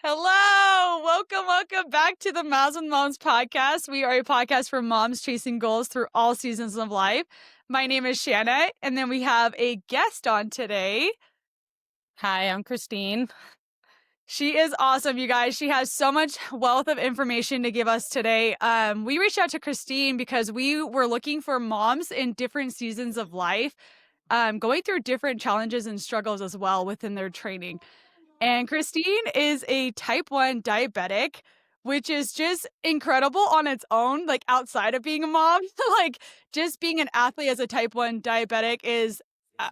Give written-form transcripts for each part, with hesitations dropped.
Hello, welcome back to the Moms with Moms podcast. We are a podcast for moms chasing goals through all seasons of life. My name is Shanna, and then we have a guest on today. Hi, I'm Christine. She is awesome, you guys. She has so much wealth of information to give us today. We reached out to Christine because we were looking for moms in different seasons of life, going through different challenges and struggles as well within their training. And Christine is a type 1 diabetic, which is just incredible on its own, like outside of being a mom. Like just being an athlete as a type 1 diabetic is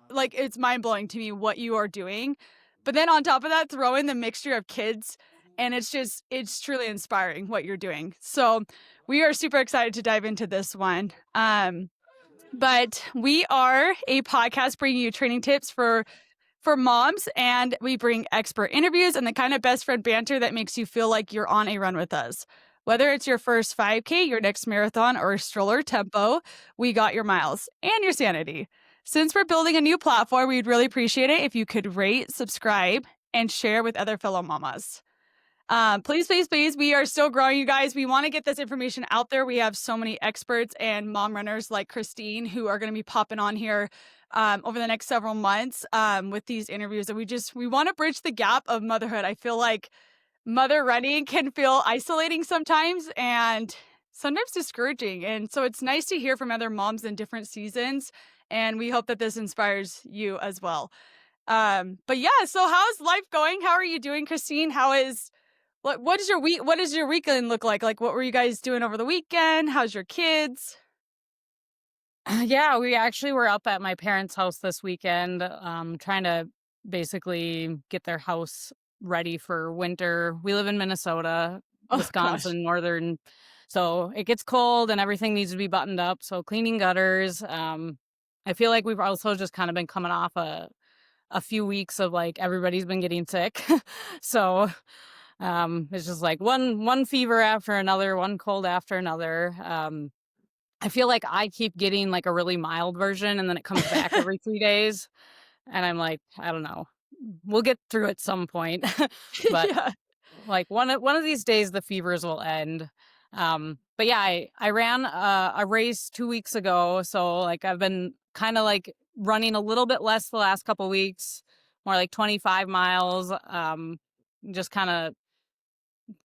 like it's mind blowing to me what you are doing. But then on top of that, throw in the mixture of kids, and it's truly inspiring what you're doing. So we are super excited to dive into this one. But we are a podcast bringing you training tips for moms, and we bring expert interviews and the kind of best friend banter that makes you feel like you're on a run with us. Whether it's your first 5K, your next marathon, or stroller tempo, we got your miles and your sanity. Since we're building a new platform, we'd really appreciate it if you could rate, subscribe, and share with other fellow mamas. Please, we are still growing, you guys. We want to get this information out there. We have so many experts and mom runners like Christine who are going to be popping on here over the next several months with these interviews. And we want to bridge the gap of motherhood. I feel like mother running can feel isolating sometimes and sometimes discouraging. And so it's nice to hear from other moms in different seasons. And we hope that this inspires you as well. But yeah, so how's life going? How are you doing, Christine? What does your weekend look like? Like, what were you guys doing over the weekend? How's your kids? Yeah, we actually were up at my parents' house this weekend, trying to basically get their house ready for winter. We live in Minnesota, Oh gosh. Wisconsin, northern, so it gets cold and everything needs to be buttoned up. So cleaning gutters. I feel like we've also just kind of been coming off a few weeks of like everybody's been getting sick, so it's just like one fever after another, one cold after another. I feel like I keep getting like a really mild version and then it comes back every 3 days. And I'm like, I don't know. We'll get through at some point. But Yeah. like one of these days the fevers will end. But yeah, I ran a race 2 weeks ago. So like I've been kind of like running a little bit less the last couple weeks, more like 25 miles. Just kind of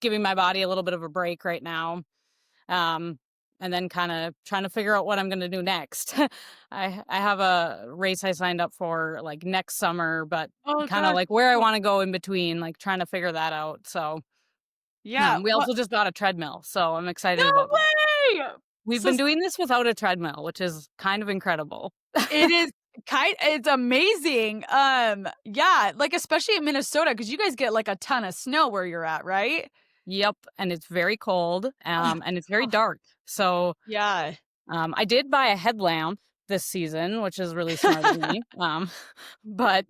giving my body a little bit of a break right now. And then kind of trying to figure out what I'm going to do next. I have a race I signed up for like next summer, but Oh kind of gosh. like where I want to go in between, like trying to figure that out. So Yeah. we also just got a treadmill, so I'm No excited about that. way. We've So been doing this without a treadmill, which is kind of incredible. it is it's amazing. Yeah, like especially in Minnesota, because you guys get like a ton of snow where you're at, right? Yep, and it's very cold, and it's very dark. So Yeah. I did buy a headlamp this season, which is really smart of me. But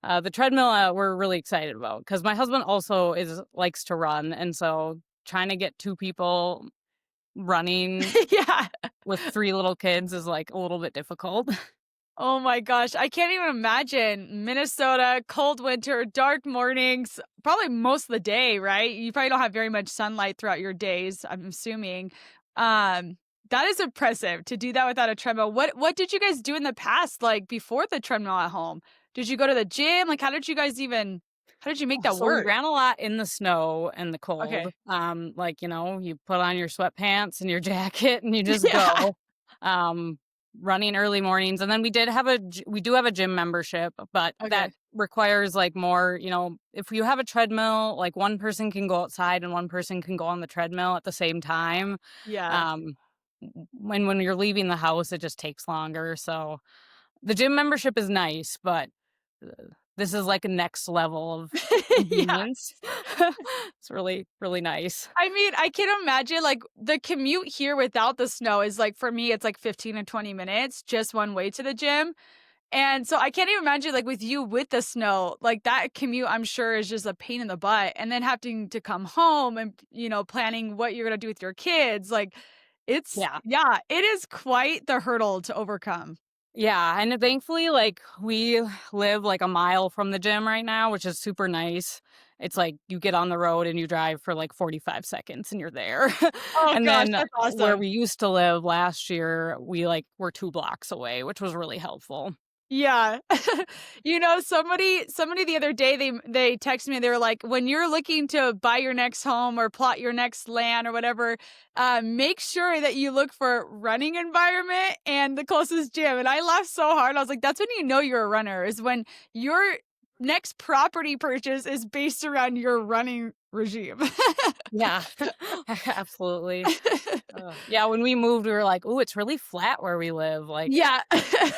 the treadmill we're really excited about because my husband also likes to run, and so trying to get two people running Yeah. with three little kids is like a little bit difficult. Oh my gosh, I can't even imagine. Minnesota, cold winter, dark mornings, probably most of the day, right? You probably don't have very much sunlight throughout your days, I'm assuming. Um, that is impressive to do that without a treadmill. What did you guys do in the past, like before the treadmill at home? Did you go to the gym? Like how did you make that So we work? ran a lot in the snow and the Okay. cold. Like, you put on your sweatpants and your jacket and you just Yeah. go. Um, Running early mornings. And then we do have a gym membership, but that Okay. requires like more, if you have a treadmill, like one person can go outside and one person can go on the treadmill at the same time. Yeah. Um, when you're leaving the house, it just takes longer. So the gym membership is nice, but uh, this is like a next level of Yeah. convenience. It's really, really nice. I mean, I can imagine, like, the commute here without the snow is, like, for me, it's, like, 15 to 20 minutes just one way to the gym, and so I can't even imagine, like, with you with the snow, like, that commute, I'm sure, is just a pain in the butt, and then having to come home and, planning what you're gonna do with your kids, like, Yeah. it is quite the hurdle to overcome. Yeah, and thankfully, like, we live, like, a mile from the gym right now, which is super nice, it's like you get on the road and you drive for like 45 seconds and you're there. Oh And gosh, then that's where awesome. we used to live last year, we like were 2 blocks away, which was really helpful. Yeah. Somebody the other day, they texted me, they were like, "When you're looking to buy your next home or plot your next land or whatever, make sure that you look for running environment and the closest gym." And I laughed so hard. I was like, "That's when you know you're a runner, is when your next property purchase is based around your running regime." Yeah. Absolutely. Yeah, when we moved, we were like, "Ooh, it's really flat where we live." Like, Yeah.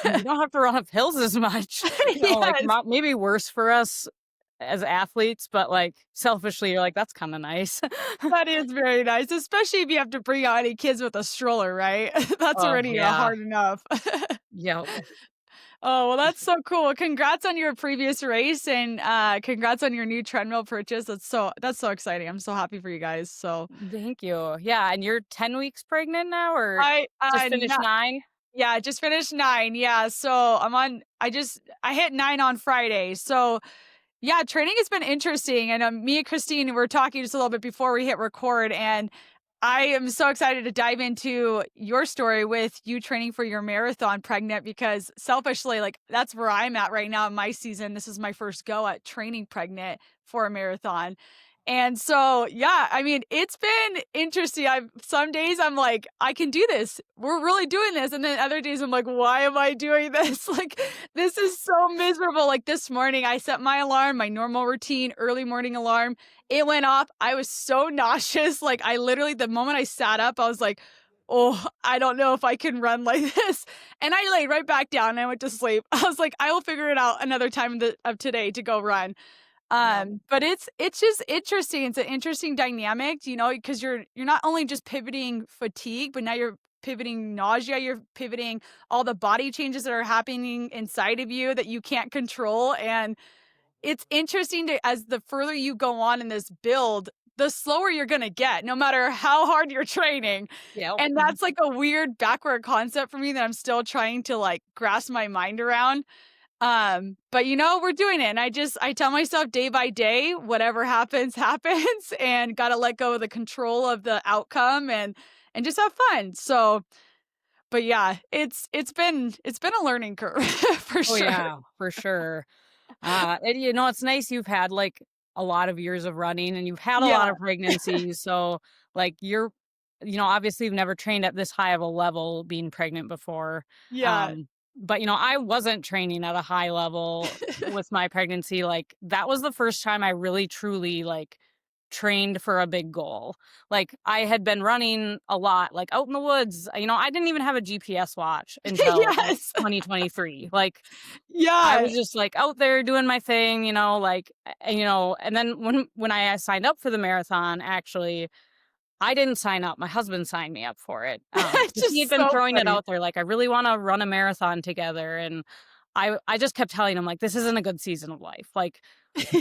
we don't have to run up hills as much. Like, Yes. maybe worse for us as athletes, but, like, selfishly, you're like, "That's kinda nice." That is very nice, especially if you have to bring out any kids with a stroller, right? That's Oh, already, yeah. hard enough. Yep. Oh, well, that's so cool. Congrats on your previous race and, congrats on your new treadmill purchase. That's so exciting. I'm so happy for you guys. So Thank you. Yeah, and you're 10 weeks pregnant now or I, just finished not 9? yeah, I just finished 9. Yeah, so I hit 9 on Friday. So yeah, training has been interesting, and, me and Christine were talking just a little bit before we hit record, and I am so excited to dive into your story with you training for your marathon pregnant because selfishly, like, that's where I'm at right now in my season. This is my first go at training pregnant for a marathon. And so, yeah, I mean, it's been interesting. Some days I'm like, I can do this. We're really doing this. And then other days I'm like, why am I doing this? Like, this is so miserable. Like this morning, I set my alarm, my normal routine, early morning alarm. It went off. I was so nauseous. Like, I literally, the moment I sat up, I was like, oh, I don't know if I can run like this. And I laid right back down and I went to sleep. I was like, I will figure it out another time of today to go run. Yep. But it's just interesting. It's an interesting dynamic, because you're not only just pivoting fatigue, but now you're pivoting nausea, you're pivoting all the body changes that are happening inside of you that you can't control. And it's interesting to as the further you go on in this build, the slower you're gonna get, no matter how hard you're training. Yep. And that's like a weird backward concept for me that I'm still trying to like grasp my mind around. But we're doing it. And I tell myself day by day, whatever happens, happens, and gotta let go of the control of the outcome and just have fun. So, but yeah, it's been a learning curve for Oh, sure. yeah, for sure. And, it's nice you've had, like, a lot of years of running and you've had a Yeah, lot of pregnancies, so, like, obviously you've never trained at this high of a level being pregnant before, yeah. but, I wasn't training at a high level with my pregnancy, like, that was the first time I really truly, like, trained for a big goal. Like, I had been running a lot, like, out in the woods, I didn't even have a GPS watch until, like, Yes. 2023, like, I Yeah. was just, like, out there doing my thing, like, and then when I signed up for the marathon, actually, I didn't sign up, my husband signed me up for it, It's 'cause he had just been so throwing it funny. out there, like, "I really wanna run a marathon together," and I just kept telling him, like, "This isn't a good season of life," like,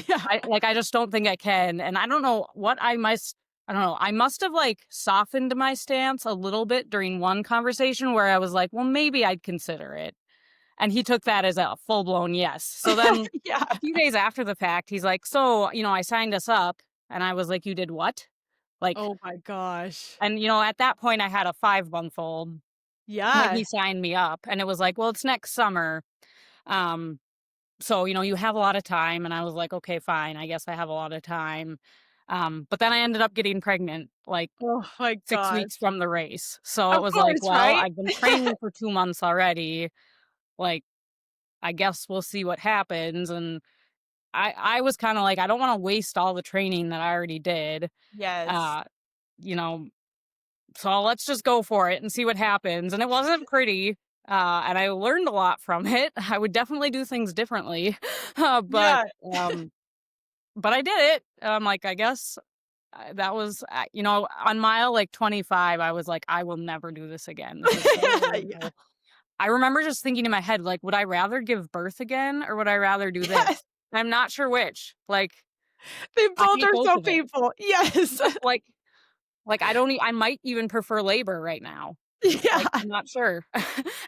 Yeah. I just don't think I can, and I don't know what I don't know, I must have, like, softened my stance a little bit during one conversation where I was like, "Well, maybe I'd consider it." And he took that as a full-blown yes. So then Yeah. a few days after the fact, he's like, "So, I signed us up." And I was like, "You did what?" Like, Oh my gosh. and, at that point, I had a 5-month-old when Yeah. he signed me up, and it was like, "Well, it's next summer. Um, so, you have a lot of time." And I was like, "Okay, fine. I guess I have a lot of time." But then I ended up getting pregnant, like, Oh my 6 gosh. weeks from the race. So it Of was like, course, "Well, right? I've been training for 2 months already. Like, I guess we'll see what happens." And I was kinda like, I don't wanna waste all the training that I already did, Yes. uh, you know, so let's just go for it and see what happens, and it wasn't pretty, and I learned a lot from it. I would definitely do things differently, uh, but, Yeah. um, but I did it. Like, I guess, that was, on mile, like, 25, I was like, "I will never do this again. This is so Yeah. horrible." I remember just thinking in my head, like, would I rather give birth again or would I rather do this? Yes. I'm not sure which. Like, They I both hate are both so of it. painful. Yes. Like, I might even prefer labor right now. Like, Yeah. I'm not sure.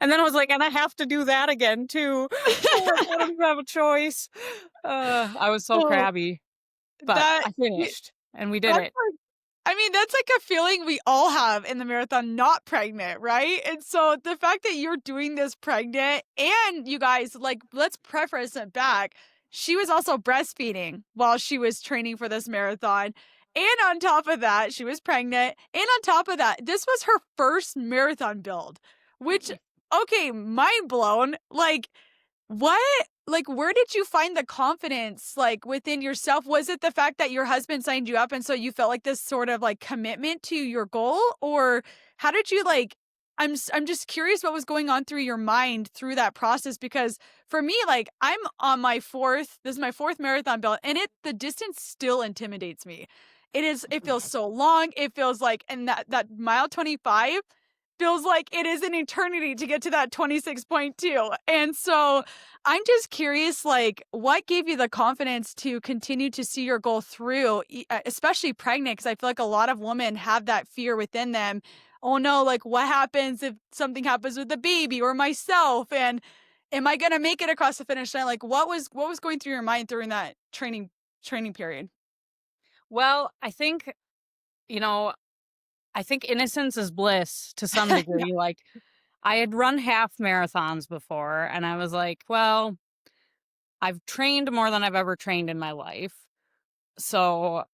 And then I was like, "And I have to do that again too." I'm like, "I don't even have a choice." I was so Oh, crabby. but That I finished and we did that's it. like I mean, that's like a feeling we all have in the marathon not pregnant, right? And so the fact that you're doing this pregnant and you guys, like, let's preface it back. She was also breastfeeding while she was training for this marathon. And on top of that, she was pregnant. And on top of that, this was her first marathon build, which, okay, mind blown. Like, what? Like, where did you find the confidence, like, within yourself? Was it the fact that your husband signed you up and so you felt like this sort of, like, commitment to your goal? Or how did you, like I'm just curious what was going on through your mind through that process because for me, like, I'm on my 4th this is my 4th marathon build, and the distance still intimidates me. It feels so long, it feels like and that mile 25 feels like it is an eternity to get to that 26.2. And so I'm just curious, like, what gave you the confidence to continue to see your goal through, especially pregnant? Because I feel like a lot of women have that fear within them. Oh no, like, what happens if something happens with the baby or myself? And am I gonna make it across the finish line? Like, what was going through your mind during that training period? Well, you know, I think innocence is bliss to some Yeah. degree. Like, I had run half marathons before, and I was like, well, I've trained more than I've ever trained in my life. So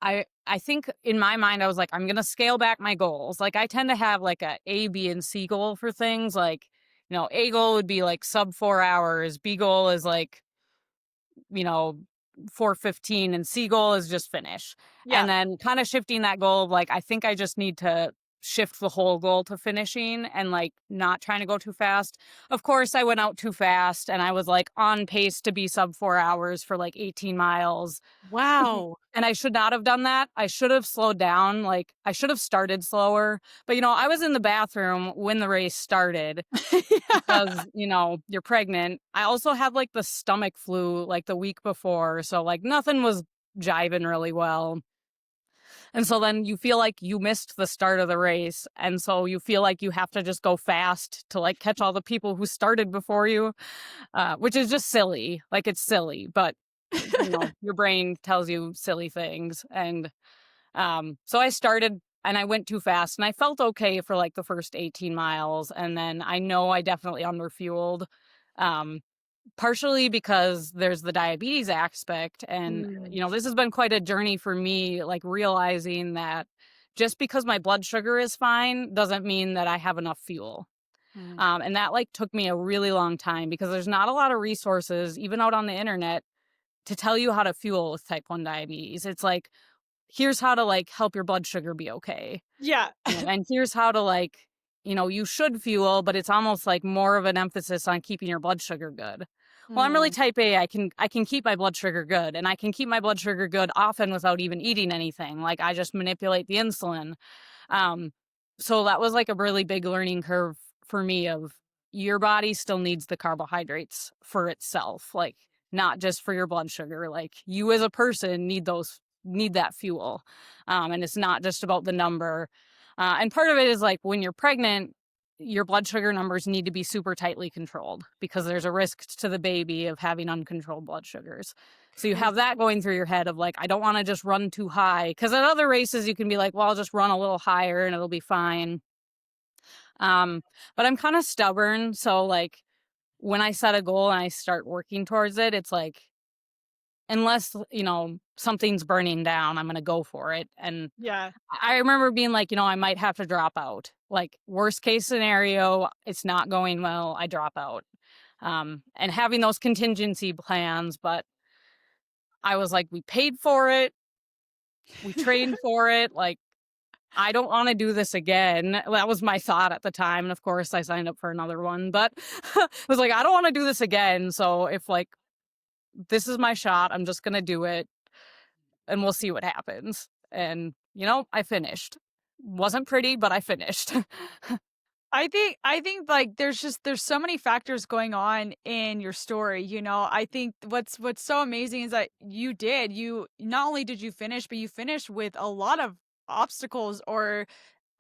I think in my mind I was like, I'm gonna scale back my goals. Like I tend to have like A, B, and C goal for things. Like, A goal would be like sub 4 hours, B goal is like, you know, 4:15, and C goal is just finish. Yeah. And then kind of shifting that goal of like, I think I just need to shift the whole goal to finishing and like not trying to go too fast. Of course, I went out too fast and I was like on pace to be sub 4 hours for like 18 miles. Wow. And I should not have done that. I should have slowed down. Like, I should have started slower. But, I was in the bathroom when the race started Yeah. because, you're pregnant. I also had like the stomach flu like the week before. So, like, nothing was jiving really well. And so then you feel like you missed the start of the race. And so you feel like you have to just go fast to like catch all the people who started before you, which is just silly. Like, it's silly. But your brain tells you silly things. And so I started and I went too fast and I felt okay for like the first 18 miles. And then I know I definitely underfueled, um, partially because there's the diabetes aspect. And, Mm, this has been quite a journey for me, like realizing that just because my blood sugar is fine doesn't mean that I have enough fuel. mm. And that like took me a really long time because there's not a lot of resources, even out on the internet, to tell you how to fuel with type 1 diabetes. It's like, here's how to like help your blood sugar be okay. Yeah. And here's how to like, you should fuel, but it's almost like more of an emphasis on keeping your blood sugar good. Well, I'm really Mm. type A. I can keep my blood sugar good, and I can keep my blood sugar good often without even eating anything. Like I just manipulate the insulin. Um, so that was like a really big learning curve for me of your body still needs the carbohydrates for itself, like not just for your blood sugar. Like you as a person need that fuel. And it's not just about the number. And part of it is like when you're pregnant, your blood sugar numbers need to be super tightly controlled because there's a risk to the baby of having uncontrolled blood sugars. So you have that going through your head of like, I don't want to just run too high. Because at other races, you can be like, well, I'll just run a little higher and it'll be fine. Um, but I'm kind of stubborn. So like when I set a goal and I start working towards it, it's like, unless, something's burning down, I'm going to go for it. And Yeah. I remember being like, I might have to drop out. Like worst case scenario, it's not going well, I drop out. And having those contingency plans, but I was like, we paid for it, we trained for it. Like, I don't want to do this again. That was my thought at the time. And of course, I signed up for another one, but I was like, I don't want to do this again. So if like this is my shot, I'm just going to do it and we'll see what happens. And, I finished. Wasn't pretty, but I finished. I think like there's so many factors going on in your story, I think what's so amazing is that you not only did you finish, but you finished with a lot of obstacles or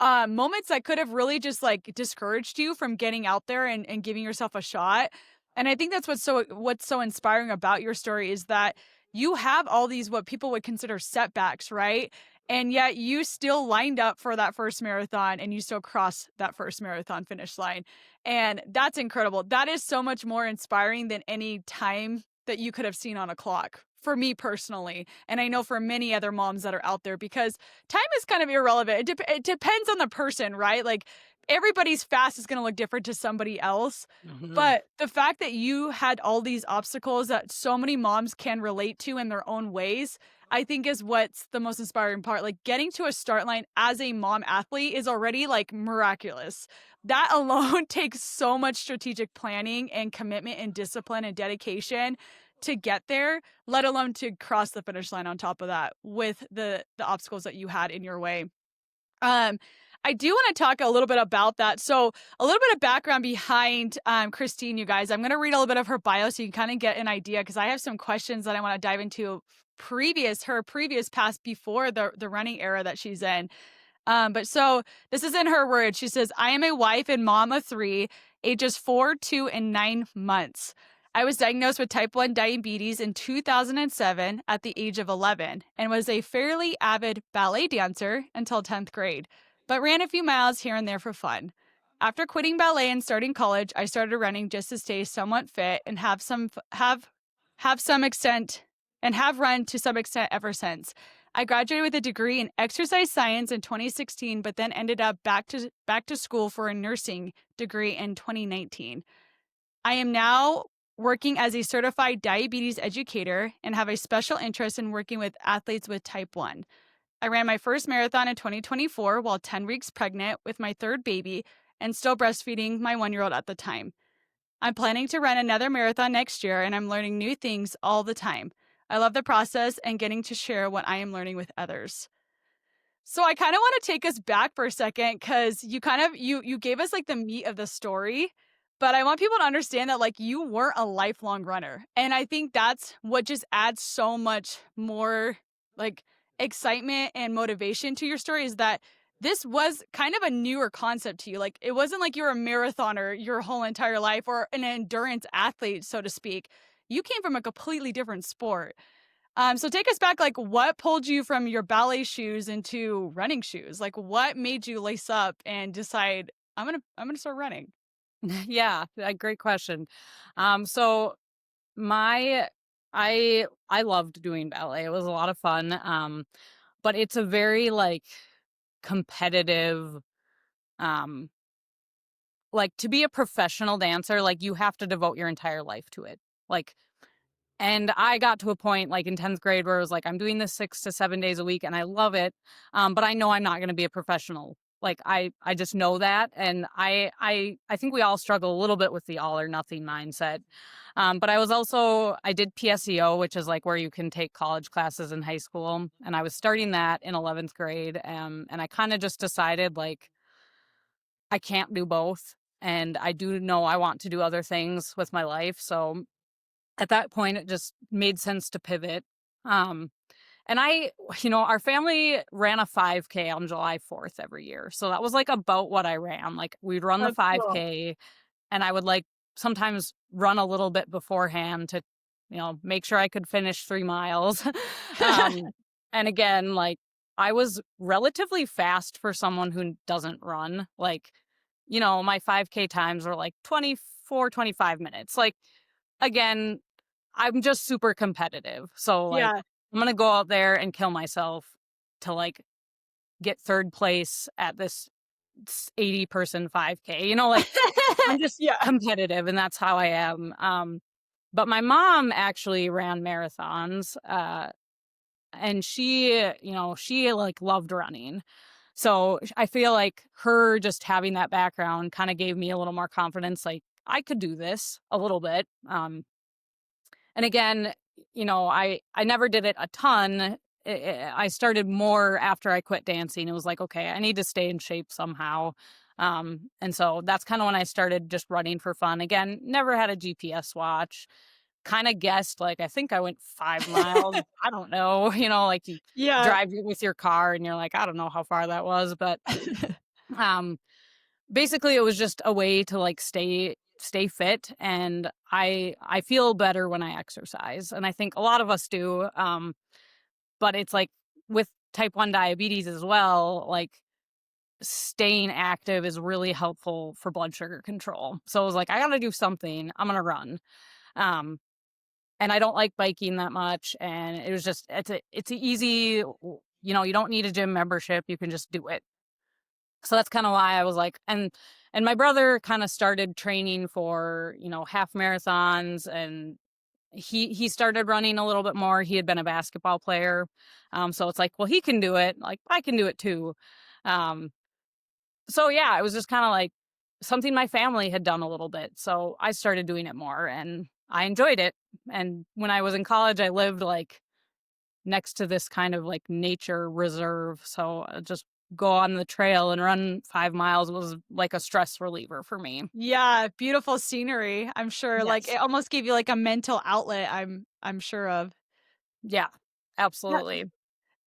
moments that could have really just like discouraged you from getting out there and giving yourself a shot. And I think that's what's so inspiring about your story is that you have all these what people would consider setbacks, right? And yet you still lined up for that first marathon and you still crossed that first marathon finish line. And that's incredible. That is so much more inspiring than any time that you could have seen on a clock for me personally. And I know for many other moms that are out there, because time is kind of irrelevant. It depends on the person, right? Like everybody's fast is going to look different to somebody else. Mhm. But the fact that you had all these obstacles that so many moms can relate to in their own ways, I think is what's the most inspiring part. Like getting to a start line as a mom athlete is already like miraculous. That alone takes so much strategic planning and commitment and discipline and dedication to get there, let alone to cross the finish line on top of that with the obstacles that you had in your way. Um, I do want to talk a little bit about that. So, a little bit of background behind Christine, you guys. I'm going to read a little bit of her bio so you can kind of get an idea, because I have some questions that I want to dive into her previous past before the running era that she's in. But so this is in her words. She says, I am a wife and mom of three, ages 4, 2, and 9 months. I was diagnosed with type 1 diabetes in 2007 at the age of 11 and was a fairly avid ballet dancer until 10th grade, but ran a few miles here and there for fun. After quitting ballet and starting college, I started running just to stay somewhat fit and have some extent and have run to some extent ever since. I graduated with a degree in exercise science in 2016, but then ended up back to school for a nursing degree in 2019. I am now working as a certified diabetes educator and have a special interest in working with athletes with type 1. I ran my first marathon in 2024 while 10 weeks pregnant with my third baby and still breastfeeding my 1-year-old at the time. I'm planning to run another marathon next year, and I'm learning new things all the time. I love the process and getting to share what I am learning with others. So I kind of want to take us back for a second, because you kind of you gave us like the meat of the story, but I want people to understand that like you weren't a lifelong runner. And I think that's what just adds so much more like excitement and motivation to your story, is that this was kind of a newer concept to you. Like it wasn't like you were a marathoner your whole entire life or an endurance athlete, so to speak. You came from a completely different sport. So take us back, like what pulled you from your ballet shoes into running shoes? Like what made you lace up and decide I'm gonna start running? Yeah, great question. So my I loved doing ballet. It was a lot of fun. But it's a very like competitive um like to be a professional dancer, like you have to devote your entire life to it. Like and I got to a point like in 10th grade where it was like, I'm doing this 6 to 7 days a week and I love it. But I know I'm not going to be a professional. Like I just know that. And I think we all struggle a little bit with the all or nothing mindset. But I did PSEO, which is like where you can take college classes in high school. And I was starting that in 11th grade. And I kind of just decided like, I can't do both. And I do know I want to do other things with my life. So at that point, it just made sense to pivot. Um, and our family ran a 5K on July 4th every year. So that was like about what I ran. Like we'd run the That's cool. 5K and I would like sometimes run a little bit beforehand to, make sure I could finish 3 miles. um, and again, like I was relatively fast for someone who doesn't run. Like, my 5K times were like 24, 25 minutes. Like, again, I'm just super competitive. So like Yeah. I'm going to go out there and kill myself to like get third place at this 80-person 5K. Like I'm just Yeah. competitive and that's how I am. But my mom actually ran marathons and she like loved running. So I feel like her just having that background kind of gave me a little more confidence like I could do this a little bit. And again, I never did it a ton. I started more after I quit dancing. It was like, okay, I need to stay in shape somehow. And so that's kind of when I started just running for fun. Again, never had a GPS watch. Kind of guessed, like, I think I went 5 miles. I don't know, like you Yeah. drive with your car and you're like, I don't know how far that was. But um, basically, it was just a way to like stay fit, and I feel better when I exercise, and I think a lot of us do. But it's like with type 1 diabetes as well, like staying active is really helpful for blood sugar control. So I was like, I got to do something. I'm going to run. Um and I don't like biking that much, and it was just it's a easy, you don't need a gym membership, you can just do it. So that's kind of why I was like, and my brother kind of started training for, half marathons, and he started running a little bit more. He had been a basketball player. So it's like, well, he can do it, like I can do it too. Um so yeah, it was just kind of like something my family had done a little bit. So I started doing it more, and I enjoyed it. And when I was in college, I lived like next to this kind of like nature reserve. So just go on the trail and run 5 miles was like a stress reliever for me. Yeah, beautiful scenery, I'm sure, like, Yes. it almost gave you, like, a mental outlet, I'm sure of. Yeah, absolutely.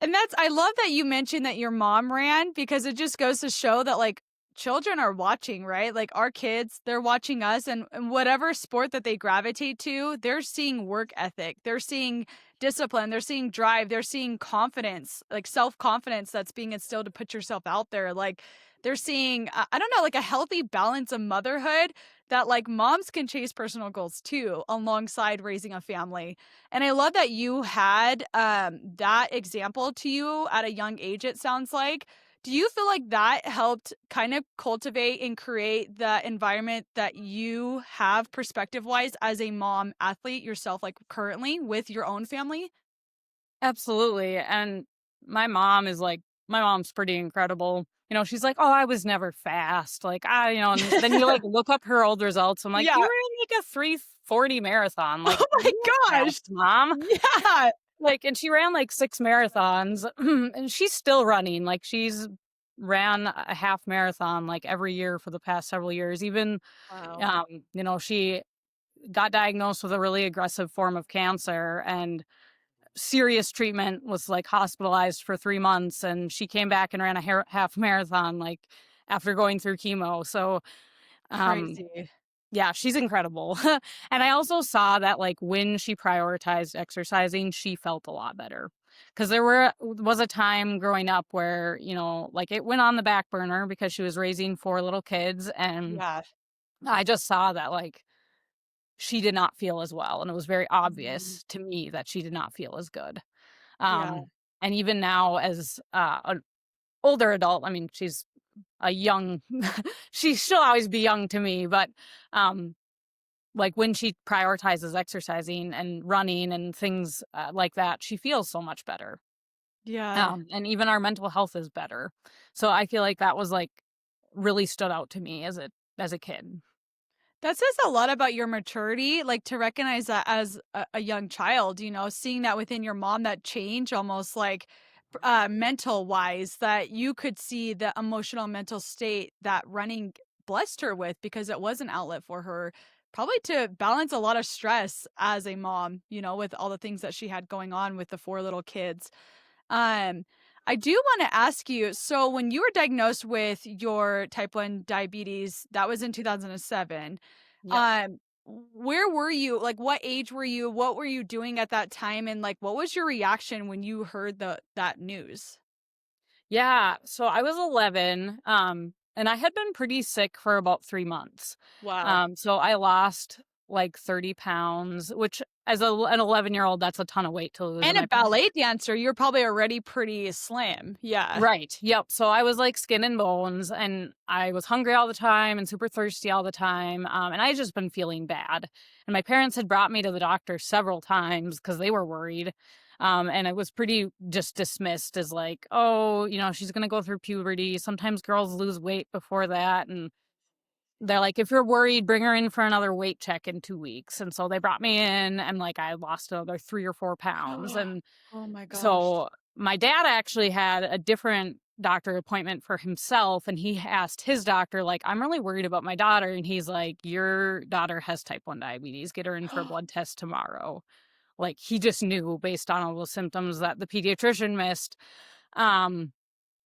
And that's I love that you mentioned that your mom ran because it just goes to show that, like, children are watching, right? Like, our kids, they're watching us, and whatever sport that they gravitate to, they're seeing work ethic, they're seeing discipline, they're seeing drive, they're seeing confidence, like, self-confidence that's being instilled to put yourself out there, like, they're seeing, I don't know, like, a healthy balance of motherhood that, like, moms can chase personal goals too alongside raising a family. And I love that you had, that example to you at a young age, it sounds like. Do you feel like that helped kind of cultivate and create the environment that you have perspective-wise as a mom athlete yourself, like, currently with your own family? Absolutely. And my mom's pretty incredible. She's like, "Oh, I was never fast." Like, and then you like look up her old results. I'm like, "You Yeah. ran like a 3:40 marathon. Like, Oh my you weren't gosh. fast, mom." Yeah. Like, and she ran like 6 marathons and she's still running. Like, she's ran a half marathon like every year for the past several years. Even Wow. um, she got diagnosed with a really aggressive form of cancer, and serious treatment, was like hospitalized for 3 months, and she came back and ran a half marathon like after going through chemo. So um Crazy. yeah, she's incredible. And I also saw that like when she prioritized exercising, she felt a lot better. Cuz was a time growing up where, like it went on the back burner because she was raising 4 little kids, and Yeah. I just saw that like she did not feel as well, and it was very Mhm. obvious to me that she did not feel as good. Yeah. And even now as, an older adult, I mean, she's a young she'll always be young to me, but, um, like, when she prioritizes exercising and running and things, like that, she feels so much better. Yeah. And even our mental health is better. So I feel like that was, like, really stood out to me as a kid. That says a lot about your maturity, like, to recognize that as a young child, seeing that within your mom, that change almost like, mental wise, that you could see the emotional mental state that running blessed her with because it was an outlet for her, probably to balance a lot of stress as a mom, with all the things that she had going on with the 4 little kids. Um, I do wanna ask you, so when you were diagnosed with your type 1 diabetes, that was in 2007, Yep. um, where were you? Like, what age were you? What were you doing at that time? And, like, what was your reaction when you heard that news? Yeah, so I was 11, and I had been pretty sick for about 3 months. Wow. So I lost like 30 pounds, which as an 11-year-old, that's a ton of weight to lose. And And a ballet dancer, you're probably already pretty slim. Yeah. right, yep. So I was like skin and bones, and I was hungry all the time and super thirsty all the time. And I had just been feeling bad. And my parents had brought me to the doctor several times because they were worried. And it was pretty just dismissed as like, oh, she's going to go through puberty. Sometimes girls lose weight before that. And they're like, if you're worried, bring her in for another weight check in 2 weeks. And so they brought me in, and like I lost another 3 or 4 pounds. And Oh my gosh. so my dad actually had a different doctor appointment for himself, and he asked his doctor, like, I'm really worried about my daughter. And he's like, your daughter has type 1 diabetes. Get her in for a blood test tomorrow. Like, he just knew based on all the symptoms that the pediatrician missed. Um,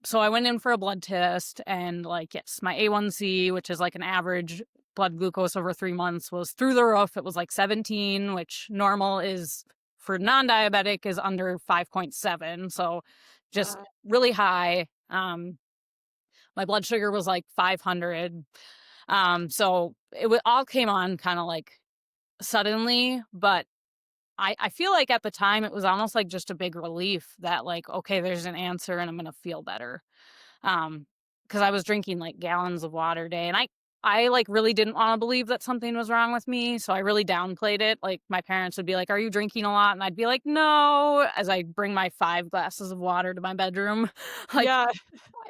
so I went in for a blood test, and like, yes, my A1C, which is like an average blood glucose over 3 months was through the roof. It was like 17, which normal is for non-diabetic is under 5.7, so just Uh, really high. My blood sugar was like 500. So all came on kind of like suddenly, but I feel like at the time it was almost like just a big relief that like, okay, there's an answer and I'm gonna feel better. Um, because I was drinking like gallons of water a day, and I like really didn't want to believe that something was wrong with me, so I really downplayed it. Like my parents would be like, "Are you drinking a lot?" And I'd be like, "No," as I bring my 5 glasses of water to my bedroom. Like yeah,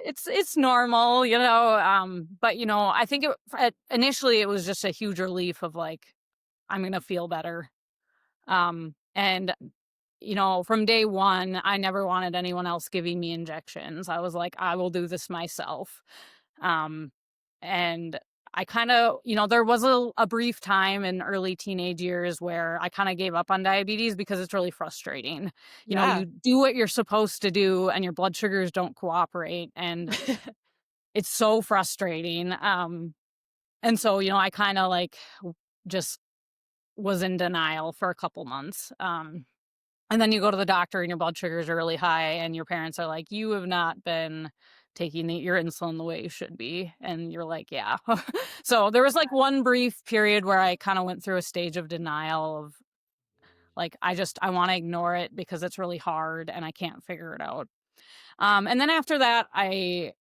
it's normal, you know. But you know, I think initially it was just a huge relief of like I'm gonna feel better. And you know, from day one, I never wanted anyone else giving me injections. I was like, I will do this myself. Um, and I kind of, you know, there was a brief time in early teenage years where I kind of gave up on diabetes because it's really frustrating. You know, yeah, you do what you're supposed to do and your blood sugars don't cooperate. And it's so frustrating. And so, you know, I kind of like just was in denial for a couple months. And then you go to the doctor and your blood sugars are really high, and your parents are like, "You have not been taking your insulin the way you should be." And you're like, "Yeah." So there was like one brief period where I kind of went through a stage of denial of like, I want to ignore it because it's really hard and I can't figure it out. And then after that, I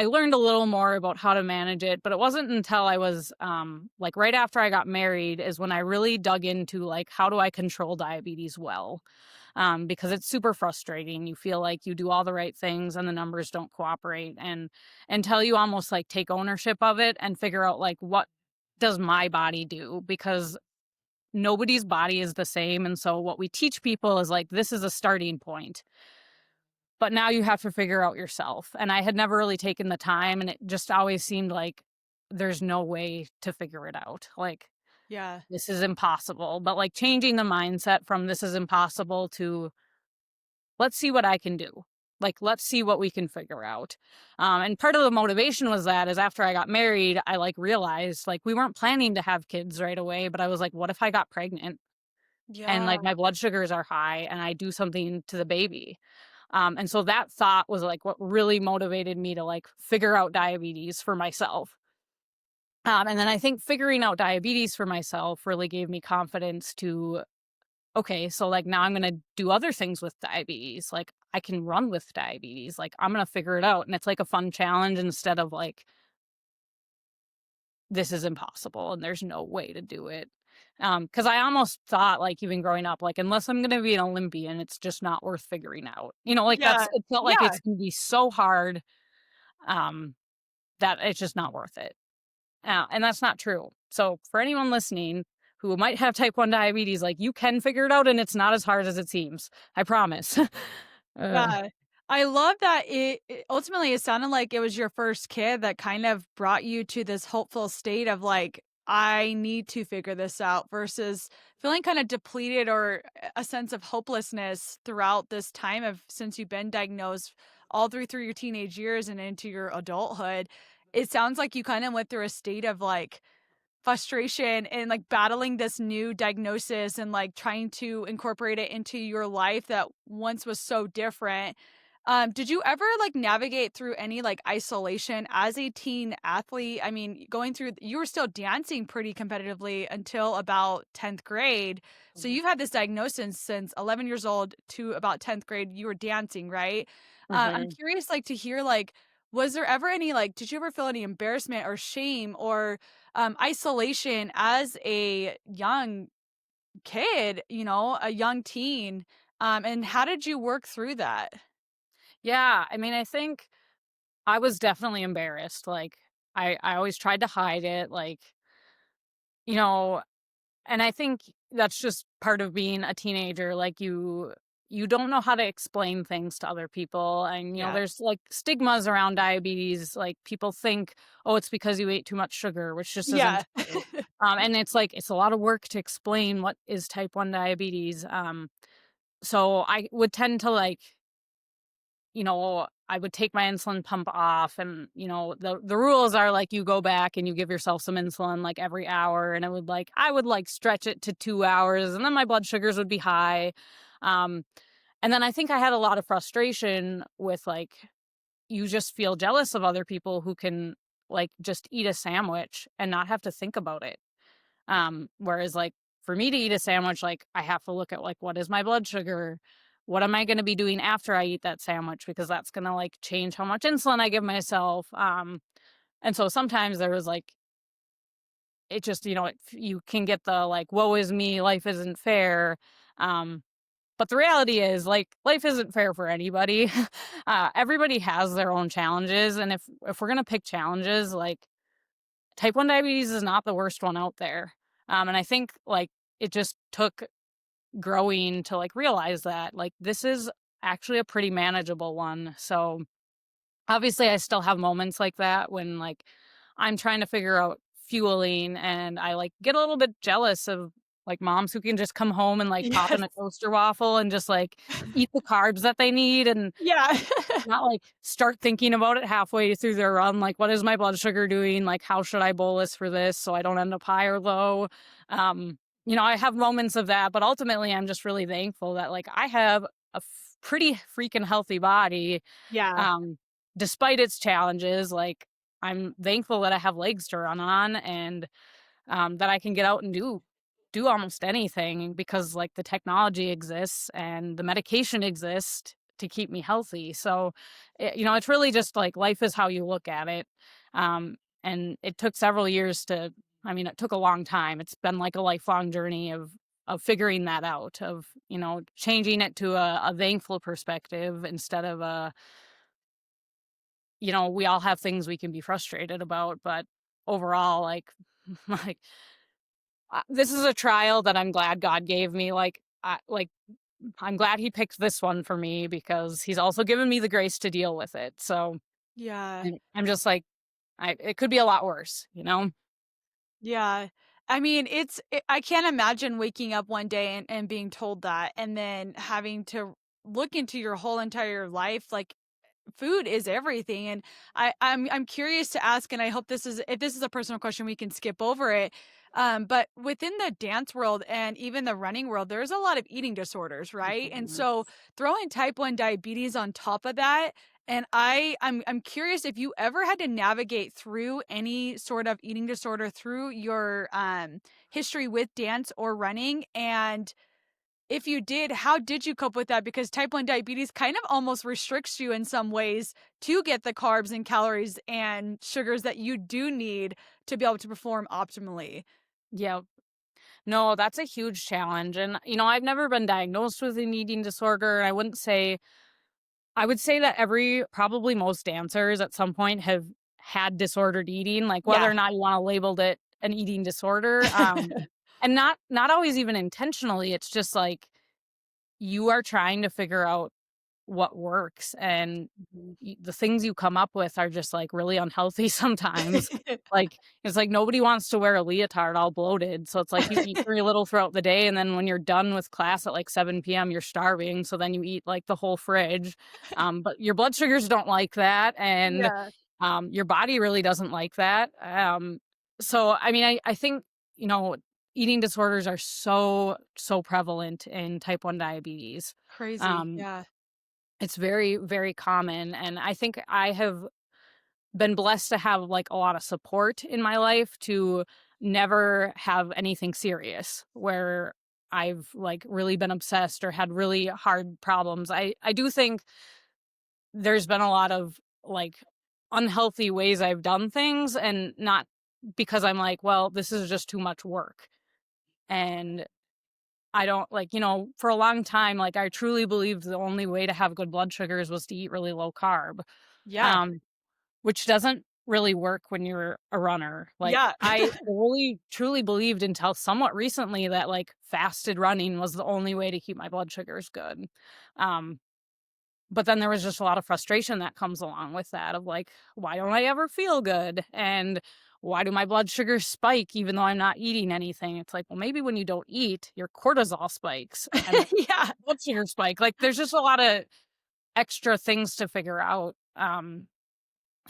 learned a little more about how to manage it, but it wasn't until I was like right after I got married is when I really dug into like how do I control diabetes well, because it's super frustrating. You feel like you do all the right things and the numbers don't cooperate, and until you almost like take ownership of it and figure out like what does my body do, because nobody's body is the same, and so what we teach people is like this is a starting point, but now you have to figure out yourself. And I had never really taken the time, and it just always seemed like there's no way to figure it out. Like, yeah, this is impossible. But like changing the mindset from this is impossible to let's see what I can do. Like, let's see what we can figure out. And part of the motivation was that is after I got married, I like realized like we weren't planning to have kids right away, but I was like, what if I got pregnant and yeah, like my blood sugars are high and I do something to the baby? And so that thought was like what really motivated me to like figure out diabetes for myself. And then I think figuring out diabetes for myself really gave me confidence to, okay, so like now I'm going to do other things with diabetes. Like I can run with diabetes. Like I'm going to figure it out. And it's like a fun challenge instead of like, this is impossible and there's no way to do it. Cause I almost thought like even growing up, like, unless I'm going to be an Olympian, it's just not worth figuring out, you know, like yeah, it felt like yeah, it's going to be so hard. Um, that it's just not worth it. And that's not true. So for anyone listening who might have type 1 diabetes, like you can figure it out and it's not as hard as it seems. I promise. uh, yeah. I love that ultimately it sounded like it was your first kid that kind of brought you to this hopeful state of like, I need to figure this out versus feeling kind of depleted or a sense of hopelessness throughout this time of since you've been diagnosed all through your teenage years and into your adulthood. It sounds like you kind of went through a state of like frustration and like battling this new diagnosis and like trying to incorporate it into your life that once was so different. Did you ever like navigate through any like isolation as a teen athlete? I mean, going through, you were still dancing pretty competitively until about 10th grade. So Mhm. you've had this diagnosis since 11 years old to about 10th grade. You were dancing, right? I'm Mhm. curious, like, to hear, like, was there ever any, like, did you ever feel any embarrassment or shame or isolation as a young kid, you know, a young teen? And how did you work through that? Yeah, I mean, I think I was definitely embarrassed. Like I always tried to hide it, like, you know, and I think that's just part of being a teenager. Like you don't know how to explain things to other people, and you know Yeah. there's like stigmas around diabetes. Like people think, oh, it's because you ate too much sugar, which just isn't Yeah. true. And it's like it's a lot of work to explain what is type 1 diabetes. So I would tend to like, you know, I would take my insulin pump off, and the rules are like you go back and you give yourself some insulin like every hour, and I would like stretch it to 2 hours, and then my blood sugars would be high. Um and then I think I had a lot of frustration with like you just feel jealous of other people who can like just eat a sandwich and not have to think about it. Whereas like for me to eat a sandwich, like I have to look at like what is my blood sugar? What am I going to be doing after I eat that sandwich? Because that's going to like change how much insulin I give myself. And so sometimes there was like it just, you can get the like, woe is me, life isn't fair. Um, but the reality is like life isn't fair for anybody. Everybody has their own challenges. And if we're gonna pick challenges, like type 1 diabetes is not the worst one out there. And I think like it just took growing to like realize that like this is actually a pretty manageable one. So obviously I still have moments like that when like I'm trying to figure out fueling, and I like get a little bit jealous of like moms who can just come home and like pop Yes. in a toaster waffle and just like eat the carbs that they need, and Yeah. not like start thinking about it halfway through their run. Like, what is my blood sugar doing? Like, how should I bolus for this so I don't end up high or low? Um, I have moments of that, but ultimately I'm just really thankful that like I have a pretty freaking healthy body. Yeah. Um, Despite its challenges, like I'm thankful that I have legs to run on, and that I can get out and do almost anything because like the technology exists and the medication exists to keep me healthy. So, it's really just like life is how you look at it. Um, and it took several years it took a long time. It's been like a lifelong journey of figuring that out, of, changing it to a thankful perspective instead of we all have things we can be frustrated about, but overall, like, like this is a trial that I'm glad God gave me. I'm glad He picked this one for me because He's also given me the grace to deal with it. So Yeah. I'm just like, it could be a lot worse, you know? Yeah. I mean, I can't imagine waking up one day and being told that and then having to look into your whole entire life. Like, food is everything. And I'm curious to ask, and I hope if this is a personal question, we can skip over it. But within the dance world and even the running world, there's a lot of eating disorders, right? And Mhm. so throwing type 1 diabetes on top of that, and I'm curious if you ever had to navigate through any sort of eating disorder through your history with dance or running, and if you did, how did you cope with that? Because type 1 diabetes kind of almost restricts you in some ways to get the carbs and calories and sugars that you do need to be able to perform optimally. Yeah. No, that's a huge challenge. And, I've never been diagnosed with an eating disorder. I would say that probably most dancers at some point have had disordered eating, like whether Yeah. or not you want to label it an eating disorder. And not always even intentionally. It's just like you are trying to figure out what works, and the things you come up with are just like really unhealthy sometimes. Like it's like nobody wants to wear a leotard all bloated, so it's like you eat very little throughout the day, and then when you're done with class at like 7 p.m. you're starving, so then you eat like the whole fridge. But your blood sugars don't like that, and Yeah, your body really doesn't like that. So I think you know eating disorders are so prevalent in type 1 diabetes. crazy. um Yeah. it's very, very common, and I think I have been blessed to have, like, a lot of support in my life to never have anything serious where I've, like, really been obsessed or had really hard problems. I do think there's been a lot of, like, unhealthy ways I've done things, and not because I'm like, "Well, this is just too much work." And I don't like, for a long time, like, I truly believed the only way to have good blood sugars was to eat really low carb, Yeah. um, which doesn't really work when you're a runner. Like, Yeah. I really truly believed until somewhat recently that, like, fasted running was the only way to keep my blood sugars good. Um, but then there was just a lot of frustration that comes along with that of like, why don't I ever feel good? And why do my blood sugars spike even though I'm not eating anything? It's like, well, maybe when you don't eat, your cortisol spikes and Yeah. blood sugar spike. Like there's just a lot of extra things to figure out. Um,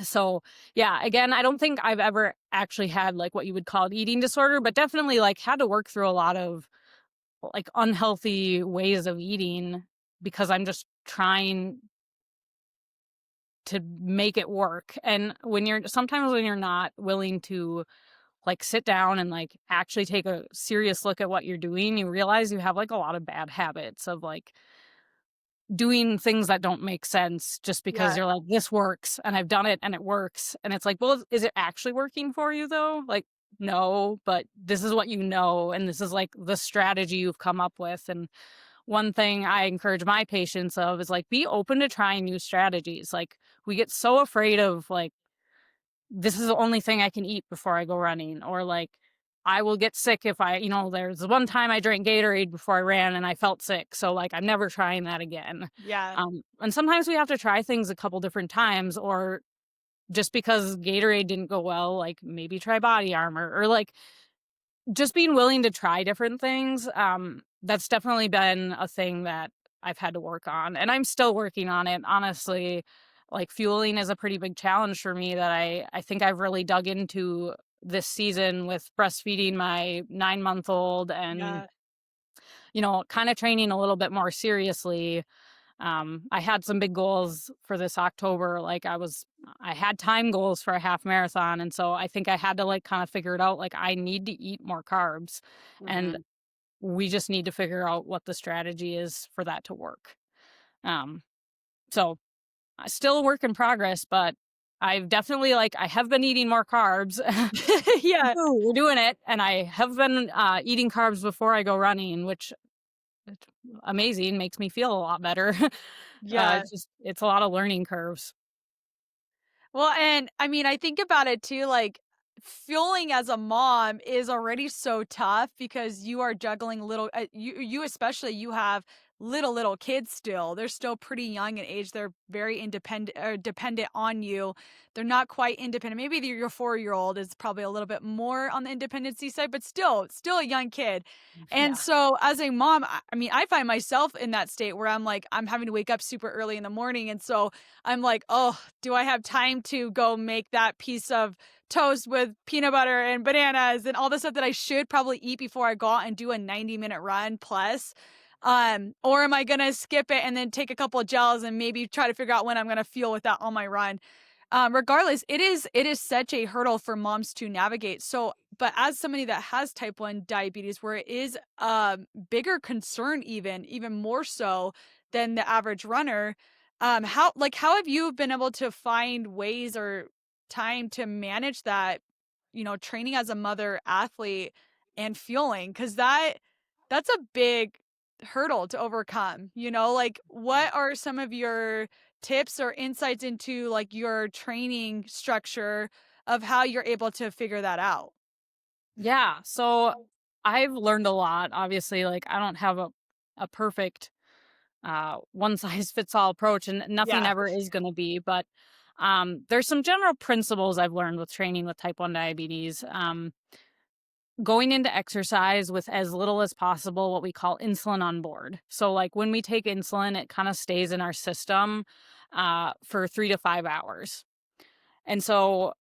so yeah, again, I don't think I've ever actually had like what you would call an eating disorder, but definitely like had to work through a lot of like unhealthy ways of eating because I'm just trying to make it work. And when you're not willing to like sit down and like actually take a serious look at what you're doing, you realize you have like a lot of bad habits of like doing things that don't make sense just because Yeah. you're like, this works and I've done it and it works. And it's like, well, is it actually working for you though? Like, no, but this is what you know. And this is like the strategy you've come up with. And one thing I encourage my patients of is like, be open to trying new strategies. Like, we get so afraid of like, this is the only thing I can eat before I go running, or like, I will get sick if there's one time I drank Gatorade before I ran and I felt sick. So like, I'm never trying that again. Yeah. And sometimes we have to try things a couple different times, or just because Gatorade didn't go well, like maybe try body armor, or like just being willing to try different things. That's definitely been a thing that I've had to work on, and I'm still working on it. Honestly, like fueling is a pretty big challenge for me that I think I've really dug into this season with breastfeeding my 9 month old and, Yeah. kind of training a little bit more seriously. I had some big goals for this October. Like I had time goals for a half marathon. And so I think I had to like kind of figure it out. Like I need to eat more carbs, and Mhm. we just need to figure out what the strategy is for that to work. Um, so still a work in progress, but I've definitely I have been eating more carbs. Yeah. Ooh, we're doing it. And I have been eating carbs before I go running, which it's amazing, makes me feel a lot better. Yeah. It's a lot of learning curves. Well, and I mean, I think about it too, like fueling as a mom is already so tough because you are juggling you especially you have little kids still. They're still pretty young in age. They're very independent or dependent on you. They're not quite independent. Maybe your 4-year-old is probably a little bit more on the independency side, but still a young kid. And Yeah. so as a mom, I mean, I find myself in that state where I'm like, I'm having to wake up super early in the morning. And so I'm like, "Oh, do I have time to go make that piece of toast with peanut butter and bananas and all the stuff that I should probably eat before I go out and do a 90-minute run plus? Or am I gonna skip it and then take a couple of gels and maybe try to figure out when I'm gonna fuel with that on my run?" Regardless, it is such a hurdle for moms to navigate. So, but as somebody that has type 1 diabetes where it is a bigger concern even more so than the average runner, how have you been able to find ways or time to manage that, training as a mother athlete and fueling? Because that's a big hurdle to overcome, like what are some of your tips or insights into like your training structure of how you're able to figure that out? Yeah. So I've learned a lot. Obviously, like I don't have a perfect one size fits all approach, and nothing Yeah. ever is going to be, but there's some general principles I've learned with training with type 1 diabetes. Going into exercise with as little as possible what we call insulin on board. So like when we take insulin, it kind of stays in our system for 3 to 5 hours. And so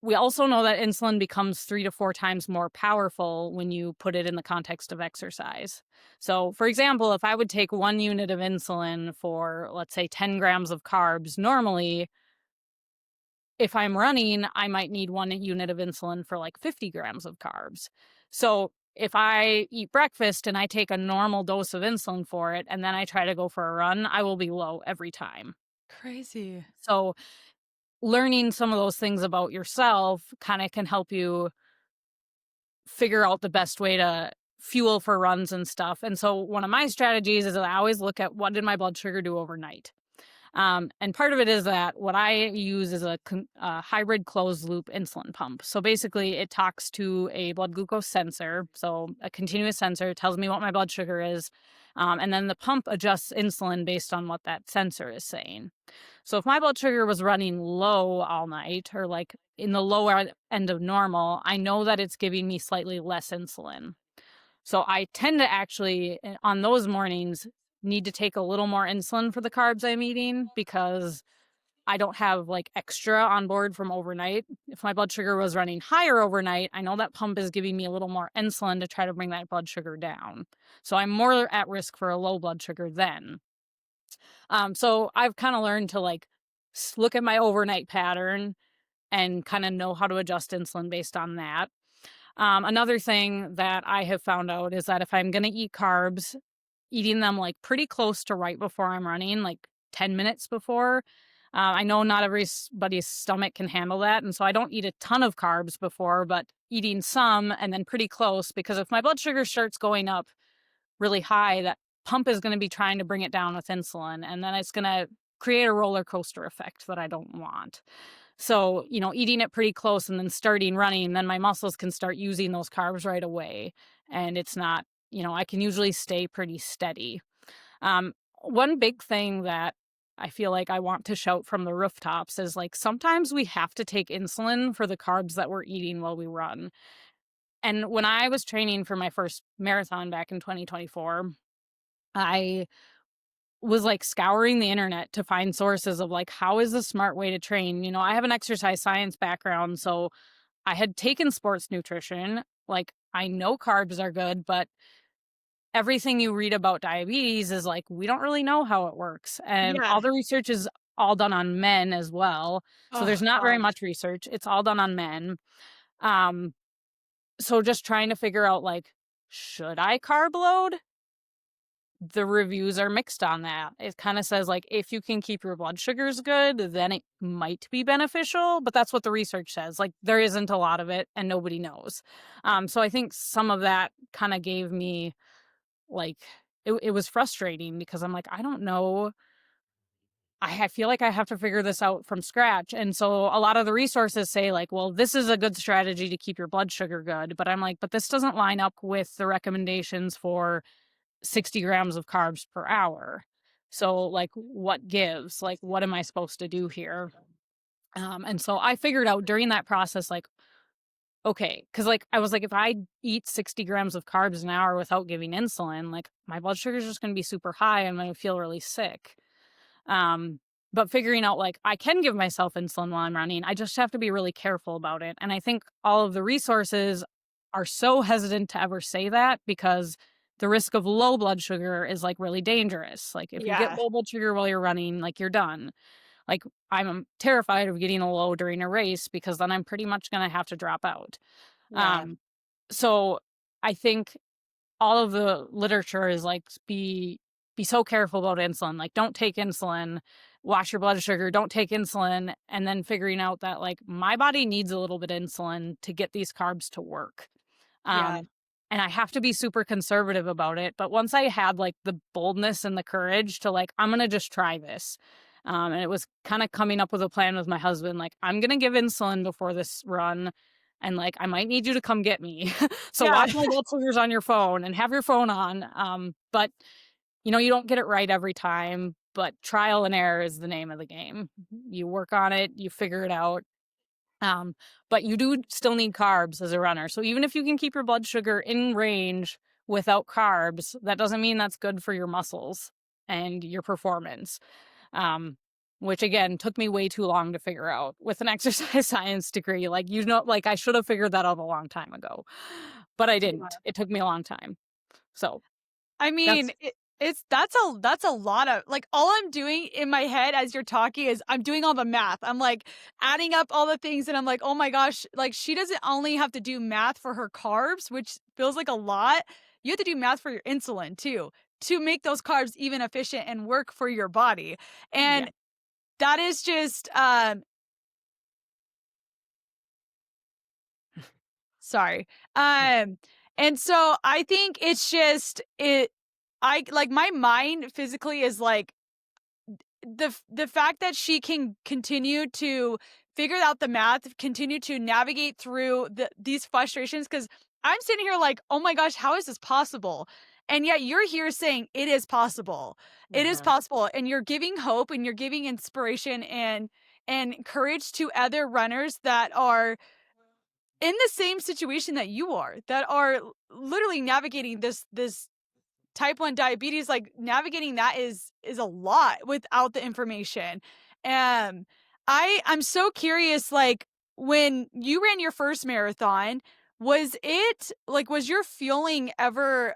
we also know that insulin becomes 3 to 4 times more powerful when you put it in the context of exercise. So, for example, if I would take 1 unit of insulin for, let's say, 10 grams of carbs, normally, if I'm running, I might need 1 unit of insulin for like 50 grams of carbs. So, if I eat breakfast and I take a normal dose of insulin for it, and then I try to go for a run, I will be low every time. Crazy. So, learning some of those things about yourself kind of can help you figure out the best way to fuel for runs and stuff. And so one of my strategies is that I always look at what did my blood sugar do overnight. And part of it is that what I use is a hybrid closed loop insulin pump. So basically, it talks to a blood glucose sensor, so a continuous sensor tells me what my blood sugar is, and then the pump adjusts insulin based on what that sensor is saying. So if my blood sugar was running low all night, or like in the lower end of normal, I know that it's giving me slightly less insulin. So I tend to actually, on those mornings, need to take a little more insulin for the carbs I'm eating because I don't have like extra on board from overnight. If my blood sugar was running higher overnight, I know that pump is giving me a little more insulin to try to bring that blood sugar down. So I'm more at risk for a low blood sugar then. So I've kind of learned to like look at my overnight pattern and kind of know how to adjust insulin based on that. Another thing that I have found out is that if I'm going to eat carbs, eating them like pretty close to right before I'm running, like 10 minutes before. I know not everybody's stomach can handle that. And so I don't eat a ton of carbs before, but eating some and then pretty close, because if my blood sugar starts going up really high, that pump is going to be trying to bring it down with insulin. And then it's going to create a roller coaster effect that I don't want. So, eating it pretty close and then starting running, then my muscles can start using those carbs right away. And it's not, I can usually stay pretty steady. One big thing that I feel like I want to shout from the rooftops is like sometimes we have to take insulin for the carbs that we're eating while we run. And when I was training for my first marathon back in 2024, I was like scouring the internet to find sources of like, how is the smart way to train? I have an exercise science background, so I had taken sports nutrition. Like, I know carbs are good, but everything you read about diabetes is like, we don't really know how it works. And Yeah. all the research is all done on men as well. So Oh there's not very gosh. much research. It's all done on men. Um, so just trying to figure out like, should I carb load? The reviews are mixed on that. It kind of says like, if you can keep your blood sugars good, then it might be beneficial, but that's what the research says. Like, there isn't a lot of it and nobody knows. So I think some of that kind of gave me like, it was frustrating because I'm like, I don't know. I feel like I have to figure this out from scratch. And so a lot of the resources say like, well, this is a good strategy to keep your blood sugar good. But I'm like, but this doesn't line up with the recommendations for 60 grams of carbs per hour. So like, what gives? Like, what am I supposed to do here? And so I figured out during that process, like, okay, because like I was like, if I eat 60 grams of carbs an hour without giving insulin, like my blood sugar is just going to be super high and I'm going to feel really sick. Um, but figuring out like I can give myself insulin while I'm running, I just have to be really careful about it. And I think all of the resources are so hesitant to ever say that because the risk of low blood sugar is like really dangerous. Like if you get Yeah. low blood sugar while you're running, like you're done. Like I'm terrified of getting a low during a race because then I'm pretty much going to have to drop out. Yeah. Um, so I think all of the literature is like be so careful about insulin. Like don't take insulin, watch your blood sugar, don't take insulin, and then figuring out that like my body needs a little bit of insulin to get these carbs to work. Yeah. Um and I have to be super conservative about it. But once I had like the boldness and the courage to like, I'm gonna just try this. And it was kind of coming up with a plan with my husband, like, I'm gonna give insulin before this run. And like, I might need you to come get me. So Yeah. watch my blood sugars on your phone and have your phone on. But you don't get it right every time, but trial and error is the name of the game. You work on it, you figure it out. Um, but you do still need carbs as a runner. So even if you can keep your blood sugar in range without carbs, that doesn't mean that's good for your muscles and your performance. Um, which again took me way too long to figure out with an exercise science degree. Like, like I should have figured that out a long time ago, but I didn't. It took me a long time. So I mean, that's it's that's a lot of like all I'm doing in my head as you're talking is I'm doing all the math. I'm like adding up all the things and I'm like, "Oh my gosh, like she doesn't only have to do math for her carbs, which feels like a lot. You have to do math for your insulin too to make those carbs even efficient and work for your body." yeah. And that is just sorry. Um and so I think it's just I like my mind physically is like the fact that she can continue to figure out the math, continue to navigate through these frustrations cuz I'm sitting here like, "Oh my gosh, how is this possible?" And yet you're here saying it is possible. It is Mhm. possible and you're giving hope and you're giving inspiration and courage to other runners that are in the same situation that you are, that are literally navigating this type 1 diabetes. Like navigating that is a lot without the information. I'm so curious, like, when you ran your first marathon, was your fueling ever,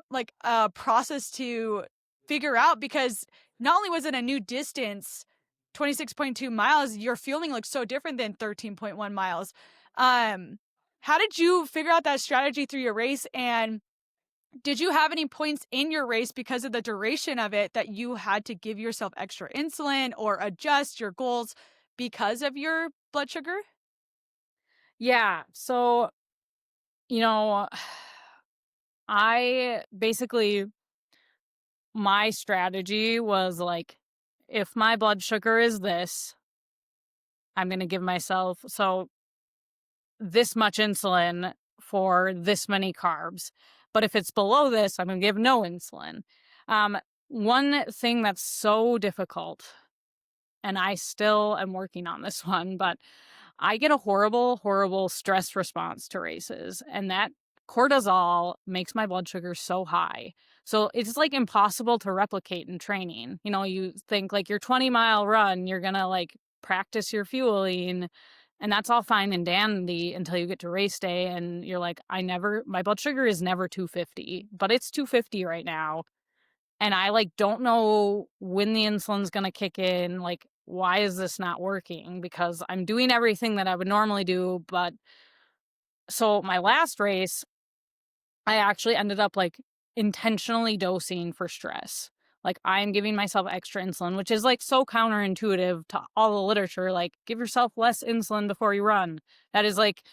like, a process to figure out? Because not only was it a new distance, 26.2 miles, your fueling looks so different than 13.1 miles. Um, how did you figure out that strategy through your race, and did you have any points in your race because of the duration of it that you had to give yourself extra insulin or adjust your goals because of your blood sugar? Yeah. So, you know, I basically, my strategy was like, if my blood sugar is this, I'm going to give myself this much insulin for this many carbs. But if it's below this, I'm going to give no insulin. Um, One thing that's so difficult, and I still am working on this one, but I get a horrible, horrible stress response to races, and that cortisol makes my blood sugar so high. So it's like impossible to replicate in training. You know, you think like your 20-mile run, you're going to like practice your fueling, and that's all fine and dandy until you get to race day and you're like, my blood sugar is never 250, but it's 250 right now. And I like don't know when the insulin's gonna kick in. Like, why is this not working? Because I'm doing everything that I would normally do. But so my last race, I actually ended up like intentionally dosing for stress. Like I'm giving myself extra insulin, which is like so counterintuitive to all the literature. Like, give yourself less insulin before you run. That is like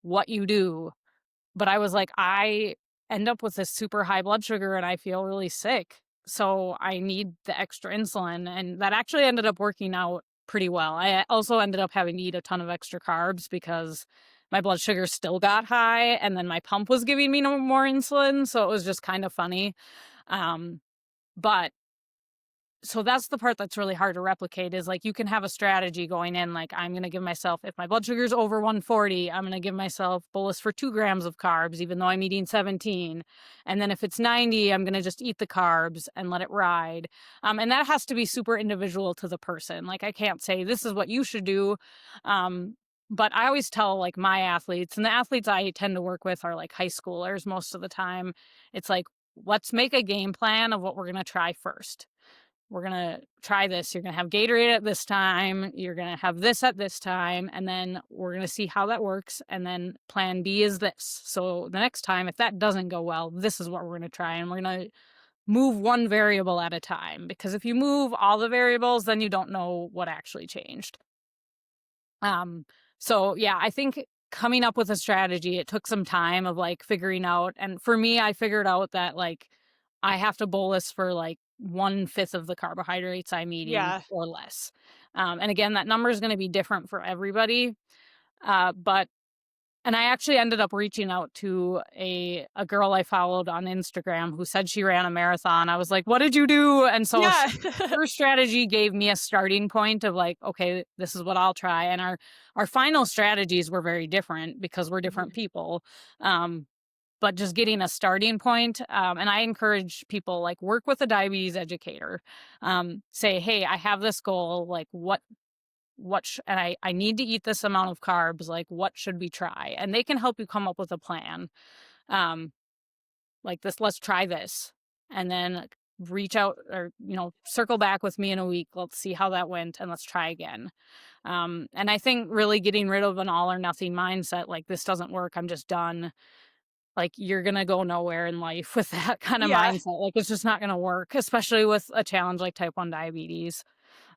what you do. But I was like, I end up with this super high blood sugar and I feel really sick. So I need the extra insulin. And that actually ended up working out pretty well. I also ended up having to eat a ton of extra carbs because my blood sugar still got high. And then my pump was giving me no more insulin. So it was just kind of funny. Um, but so that's the part that's really hard to replicate is like you can have a strategy going in like I'm going to give myself, if my blood sugar is over 140, I'm going to give myself bolus for 2 grams of carbs even though I'm eating 17, and then if it's 90 I'm going to just eat the carbs and let it ride. And that has to be super individual to the person. Like I can't say this is what you should do. But I always tell like my athletes, and the athletes I tend to work with are like high schoolers most of the time, it's like, let's make a game plan of what we're going to try first. We're going to try this. You're going to have Gatorade at this time. You're going to have this at this time. And then we're going to see how that works. And then plan B is this. So the next time, if that doesn't go well, this is what we're going to try. And we're going to move one variable at a time. Because if you move all the variables, then you don't know what actually changed. So yeah, I think coming up with a strategy, it took some time of like figuring out. And for me, I figured out that like I have to bolus for like 1/5 of the carbohydrates I'm eating Yeah. or less. And again, that number is going to be different for everybody. But and I actually ended up reaching out to a girl I followed on Instagram who said she ran a marathon. I was like, "What did you do?" And so Yeah. her strategy gave me a starting point of like, "Okay, this is what I'll try." And our final strategies were very different because we're Mhm. different people. Um, but just getting a starting point, and I encourage people like work with a diabetes educator. Say, "Hey, I have this goal. Like, and I need to eat this amount of carbs, like what should we try?" And they can help you come up with a plan. Um, like this, let's try this. And then reach out or, circle back with me in a week. Let's see how that went and let's try again. And I think really getting rid of an all or nothing mindset, like this doesn't work, I'm just done. Like you're going to go nowhere in life with that kind of Yeah. mindset. Like it's just not going to work, especially with a challenge like type 1 diabetes.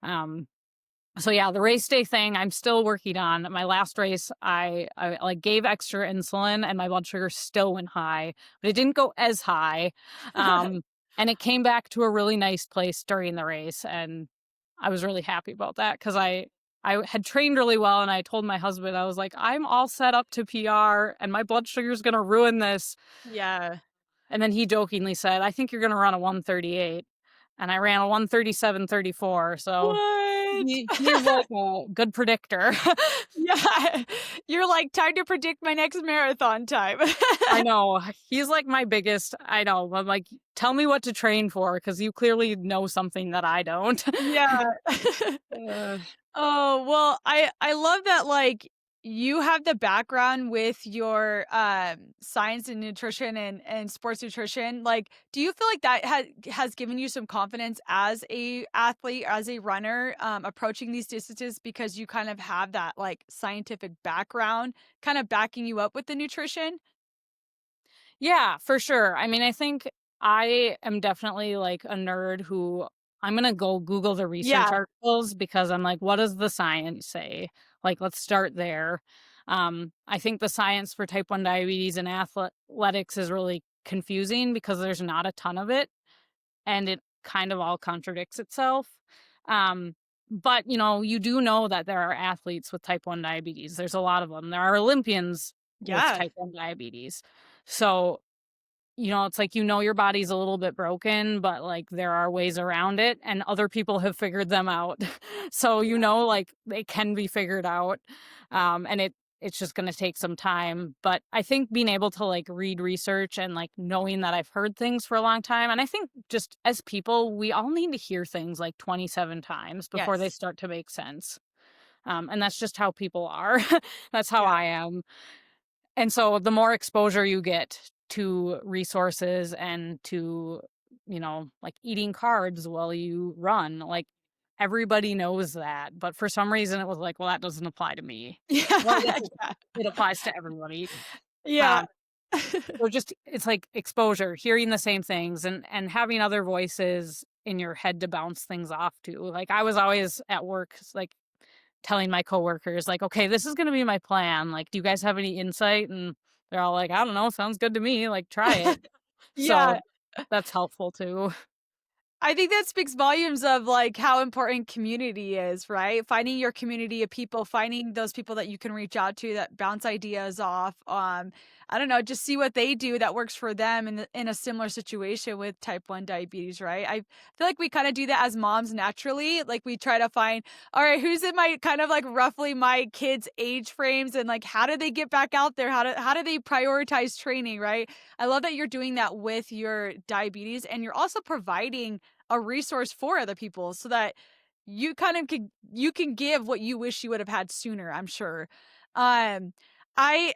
Um, so yeah, the race day thing I'm still working on. My last race, I like gave extra insulin and my blood sugar still went high, but it didn't go as high. Um, and it came back to a really nice place during the race, and I was really happy about that because I had trained really well, and I told my husband I was like, I'm all set up to PR, and my blood sugar is gonna ruin this. Yeah. And then he jokingly said, I think you're gonna run a 138, and I ran a 137.34. So What? right. he is like a good predictor. Yeah. You're like, "Time to predict my next marathon time." I know. He's like my biggest I know. I'm like, "Tell me what to train for because you clearly know something that I don't." Yeah. Uh, Oh, well, I love that, like, you have the background with your, science and nutrition and sports nutrition. Like, do you feel like that has given you some confidence as a athlete, as a runner, approaching these distances because you kind of have that, like, scientific background kind of backing you up with the nutrition? yeah, for sure. I mean, I think I am definitely like a nerd who I'm gonna go Google the research Yeah. articles because I'm like, what does the science say? Like, let's start there. I think the science for type 1 diabetes and athletics is really confusing because there's not a ton of it and it kind of all contradicts itself. Um, but you do know that there are athletes with type 1 diabetes. There's a lot of them. There are Olympians with Yeah. type 1 diabetes. So, it's like your body's a little bit broken, but like there are ways around it and other people have figured them out. So, like they can be figured out. And it's just going to take some time, but I think being able to like read research and like knowing that I've heard things for a long time and I think just as people, we all need to hear things like 27 times before they Yes. start to make sense. And that's just how people are. That's how Yeah. I am. And so the more exposure you get to resources and to, like eating carbs while you run, like everybody knows that. But for some reason it was like, well, that doesn't apply to me. Well, I guess Yeah. it applies to everybody. Yeah. Um, so just it's like exposure, hearing the same things and having other voices in your head to bounce things off to. Like I was always at work, like telling my coworkers like, "Okay, this is gonna be my plan. Like, do you guys have any insight?" And they're all like, "I don't know, sounds good to me. Like, try it." Yeah. So that's helpful too. I think that speaks volumes of, like, how important community is, right? Finding your community of people, finding those people that you can reach out to that bounce ideas off, I don't know, just see what they do that works for them in a similar situation with type 1 diabetes, right? I feel like we kinda do that as moms naturally, like, we try to find, "Alright, who's in my kind of, like, roughly my kids' age frames, and, like, how do they get back out there? How do they prioritize training," right? I love that you're doing that with your diabetes, and you're also providing a resource for other people so that you kind of you can give what you wish you would have had sooner, I'm sure. Um, I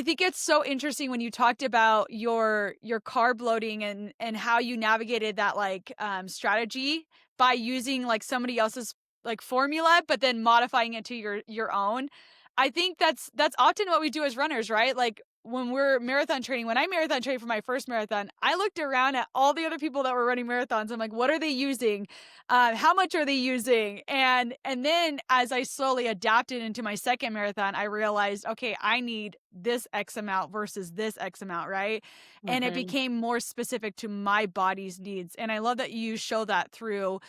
think it's so interesting when you talked about your carb loading and how you navigated that like strategy by using like somebody else's like formula, but then modifying it to your own. I think that's often what we do as runners, right? Like when we're marathon training, when I marathon trained for my first marathon, I looked around at all the other people that were running marathons. I'm like, what are they using? How much are they using? And then as I slowly adapted into my second marathon, I realized, okay, I need this X amount versus this X amount, right? And it Mhm. became more specific to my body's needs. And I love that you show that through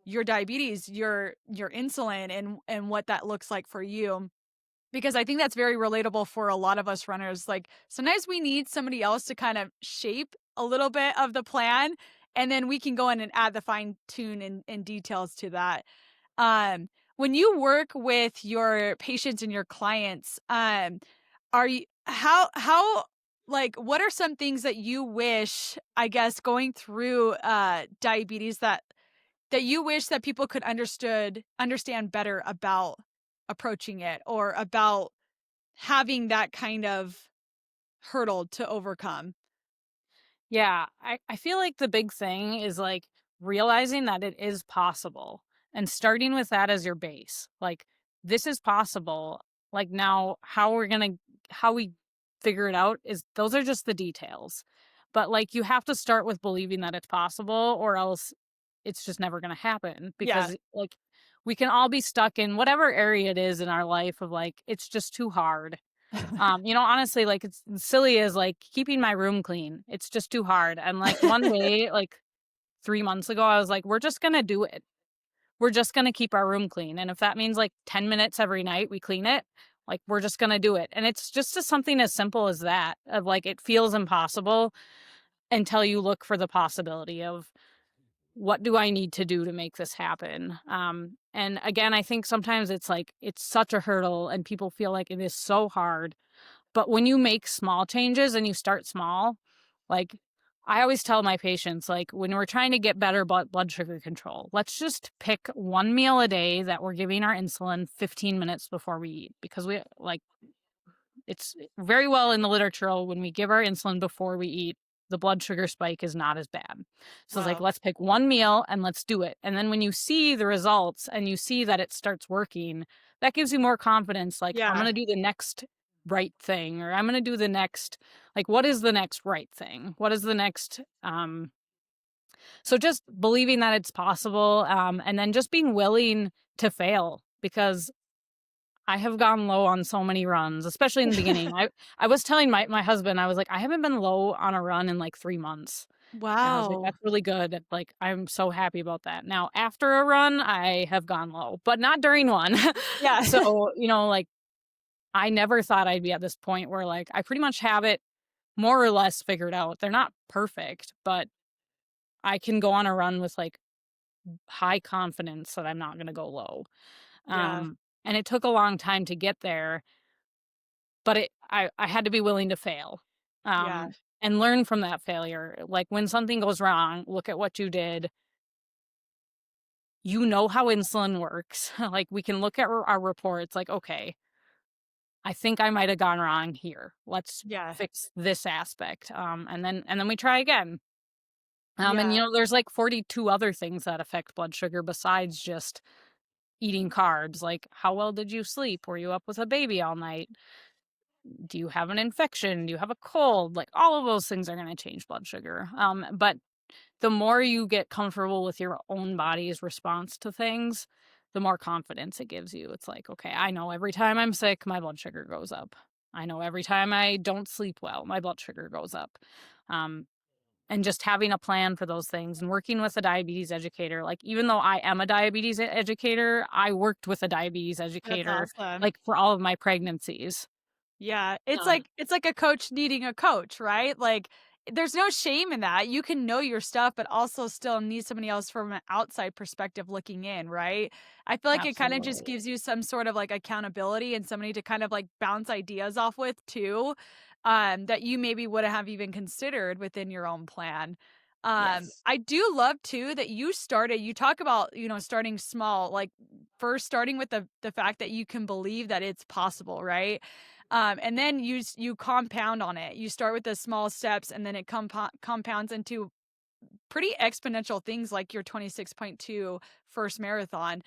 your diabetes, your insulin and what that looks like for you, because I think that's very relatable for a lot of us runners. Like sometimes we need somebody else to kind of shape a little bit of the plan, and then we can go in and add the fine tune and details to that. When you work with your patients and your clients, are you how like what are some things that you wish, I guess, going through diabetes that you wish that people could understand better about approaching it or about having that kind of hurdle to overcome? Yeah, I feel like the big thing is like realizing that it is possible and starting with that as your base. Like this is possible. Like now how we figure it out is those are just the details. But like you have to start with believing that it's possible or else it's just never going to happen Yeah. because like we can all be stuck in whatever area it is in our life of like it's just too hard. Honestly, like it's silly as like keeping my room clean. It's just too hard. And like one day, like 3 months ago, I was like, we're just gonna do it. We're just gonna keep our room clean. And if that means like 10 minutes every night we clean it, like we're just gonna do it. And it's something as simple as that, of like it feels impossible until you look for the possibility of what do I need to do to make this happen? And again, I think sometimes it's like it's such a hurdle and people feel like it is so hard. But when you make small changes and you start small, like I always tell my patients, like when we're trying to get better blood sugar control, let's just pick one meal a day that we're giving our insulin 15 minutes before we eat, because we like it's very well in the literature when we give our insulin before we eat, the blood sugar spike is not as bad. So it's like, Wow. let's pick one meal and let's do it. And then when you see the results and you see that it starts working, that gives you more confidence. Like, I'm Yeah. going to do the next right thing, or I'm going to do the next, like, what is the next right thing? What is the next, so just believing that it's possible, and then just being willing to fail, because I have gone low on so many runs, especially in the beginning. I was telling my husband, I was like, "I haven't been low on a run in, like, 3 months." And I was like, Wow. "That's really good." Like, I'm so happy about that. Now, after a run, I have gone low, but not during one. Yeah. So, like, I never thought I'd be at this point where, like, I pretty much have it more or less figured out. They're not perfect, but I can go on a run with, like, high confidence that I'm not gonna go low. Yeah. And it took a long time to get there. But I had to be willing to fail, Yeah. and learn from that failure. Like, when something goes wrong, look at what you did. You know how insulin works. Like, we can look at our reports, like, "Okay, I think I might have gone wrong here. Let's Yeah. fix this aspect." And then we try again. And, Yeah. there's, like, 42 other things that affect blood sugar besides just eating carbs, like, how well did you sleep? Were you up with a baby all night? Do you have an infection? Do you have a cold? Like, all of those things are going to change blood sugar. But the more you get comfortable with your own body's response to things, the more confidence it gives you. It's like, okay, I know every time I'm sick, my blood sugar goes up. I know every time I don't sleep well, my blood sugar goes up. Um, and just having a plan for those things and working with a diabetes educator, like, even though I am a diabetes educator, I worked with a diabetes That's educator, awesome. like, for all of my pregnancies. Yeah, it's Um, like a coach needing a coach, right? Like, there's no shame in that. You can know your stuff, but also still need somebody else from an outside perspective looking in, right? I feel like it kind of just Absolutely. gives you some sort of like accountability and somebody to kind of like bounce ideas off with too, that you maybe wouldn't have even considered within your own plan. Yes. I do love too that you talk about, starting small, like first starting with the fact that you can believe that it's possible, right? And then you compound on it. You start with the small steps, and then it compounds into pretty exponential things like your 26.2 first marathon.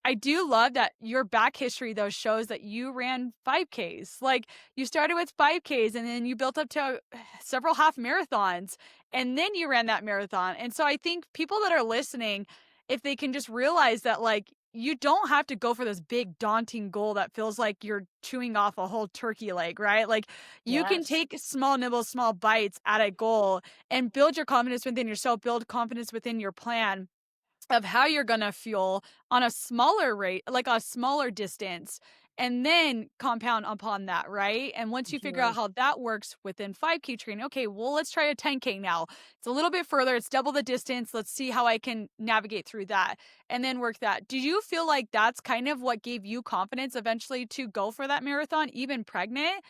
I do love that your back history though shows that you ran 5Ks. Like you started with 5Ks and then you built up to several half marathons and then you ran that marathon. And so I think people that are listening, if they can just realize that like you don't have to go for this big daunting goal that feels like you're chewing off a whole turkey leg, right? Like you can Yes. take small nibbles, small bites at a goal and build your confidence within yourself, build confidence within your plan of how you're gonna fuel on a smaller rate, like a smaller distance, and then compound upon that, right? And once you figure out Sure. how that works within 5K training, okay, well, let's try a 10K now. It's a little bit further, it's double the distance. Let's see how I can navigate through that and then work that. Do you feel like that's kind of what gave you confidence eventually to go for that marathon, even pregnant?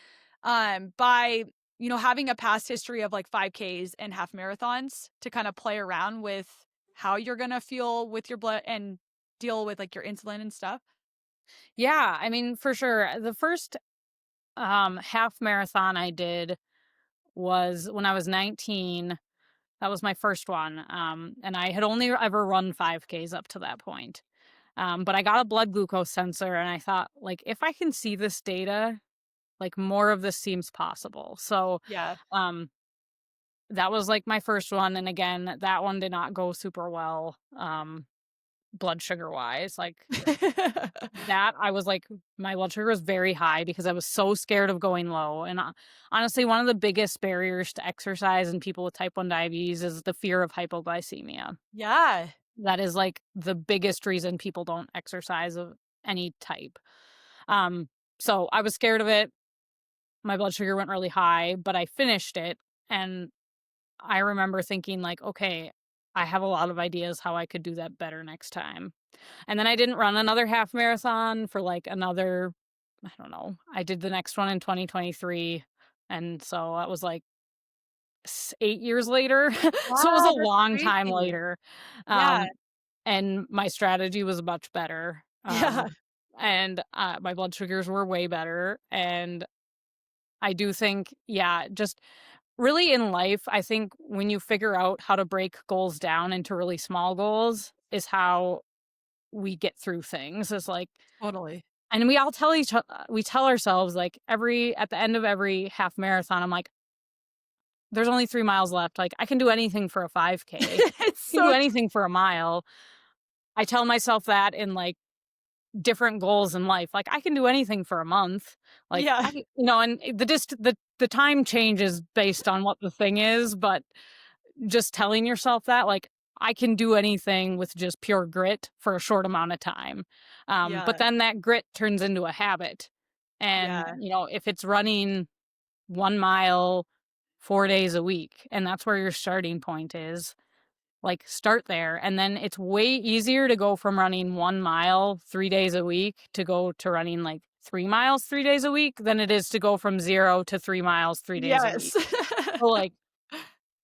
By having a past history of like 5Ks and half marathons to kind of play around with how you're gonna feel with your blood and deal with, like, your insulin and stuff? Yeah, I mean, for sure. The first half marathon I did was when I was 19. That was my first one. And I had only ever run 5Ks up to that point. But I got a blood glucose sensor and I thought, like, if I can see this data, like, more of this seems possible. So Yeah. um that was like my first one. And again, that one did not go super well, blood sugar wise. Like, that I was like, my blood sugar was very high because I was so scared of going low. And honestly, one of the biggest barriers to exercise in people with type 1 diabetes is the fear of hypoglycemia. Yeah. That is like the biggest reason people don't exercise of any type. Um, so I was scared of it. My blood sugar went really high, but I finished it. And I remember thinking, like, okay, I have a lot of ideas how I could do that better next time. And then I didn't run another half marathon for like another, I don't know. I did the next one in 2023. And so that was like 8 years later. So it was a Wow, that's long time crazy. later. Yeah. Um, and my strategy was much better. Yeah. And my blood sugars were way better. And I do think, yeah, just really in life, I think when you figure out how to break goals down into really small goals is how we get through things. It's like, Totally. and we tell ourselves like at the end of every half marathon, I'm like, there's only 3 miles left. Like I can do anything for a 5K. It's I can do so anything for a mile. I tell myself that in like different goals in life. Like I can do anything for a month. Like yeah. and the time changes based on what the thing is, but just telling yourself that like I can do anything with just pure grit for a short amount of time. But Yeah. then that grit turns into a habit. And, Yeah. if it's running 1 mile 4 days a week, and that's where your starting point is, like start there. And then it's way easier to go from running 1 mile 3 days a week to go to running like 3 miles 3 days a week than it is to go from 0 to 3 miles 3 days a week. Yes. So like,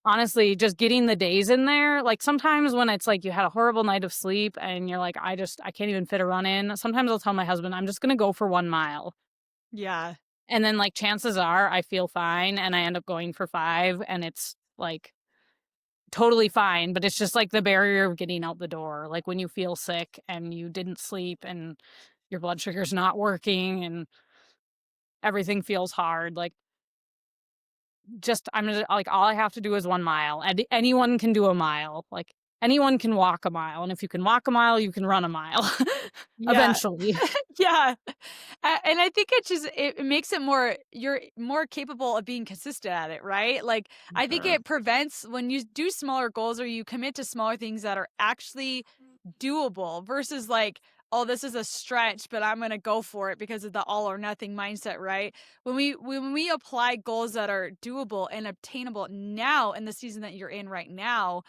honestly, just getting the days in there, like, sometimes when it's like you had a horrible night of sleep and you're like, I can't even fit a run in, sometimes I'll tell my husband, "I'm just gonna go for 1 mile." Yeah. And then, like, chances are I feel fine and I end up going for 5 and it's, like, totally fine, but it's just, like, the barrier of getting out the door, like, when you feel sick and you didn't sleep and your blood sugar's not working and everything feels hard, like, just I'm gonna like, all I have to do is 1 mile, and anyone can do a mile, like, anyone can walk a mile, and if you can walk a mile, you can run a mile Yeah. eventually. Yeah. And I think it makes it more you're more capable of being consistent at it, right? Like I think Sure. it prevents when you do smaller goals or you commit to smaller things that are actually doable versus like, oh, this is a stretch, but I'm gonna go for it because of the all or nothing mindset, right? When we apply goals that are doable and obtainable now in the season that you're in right now,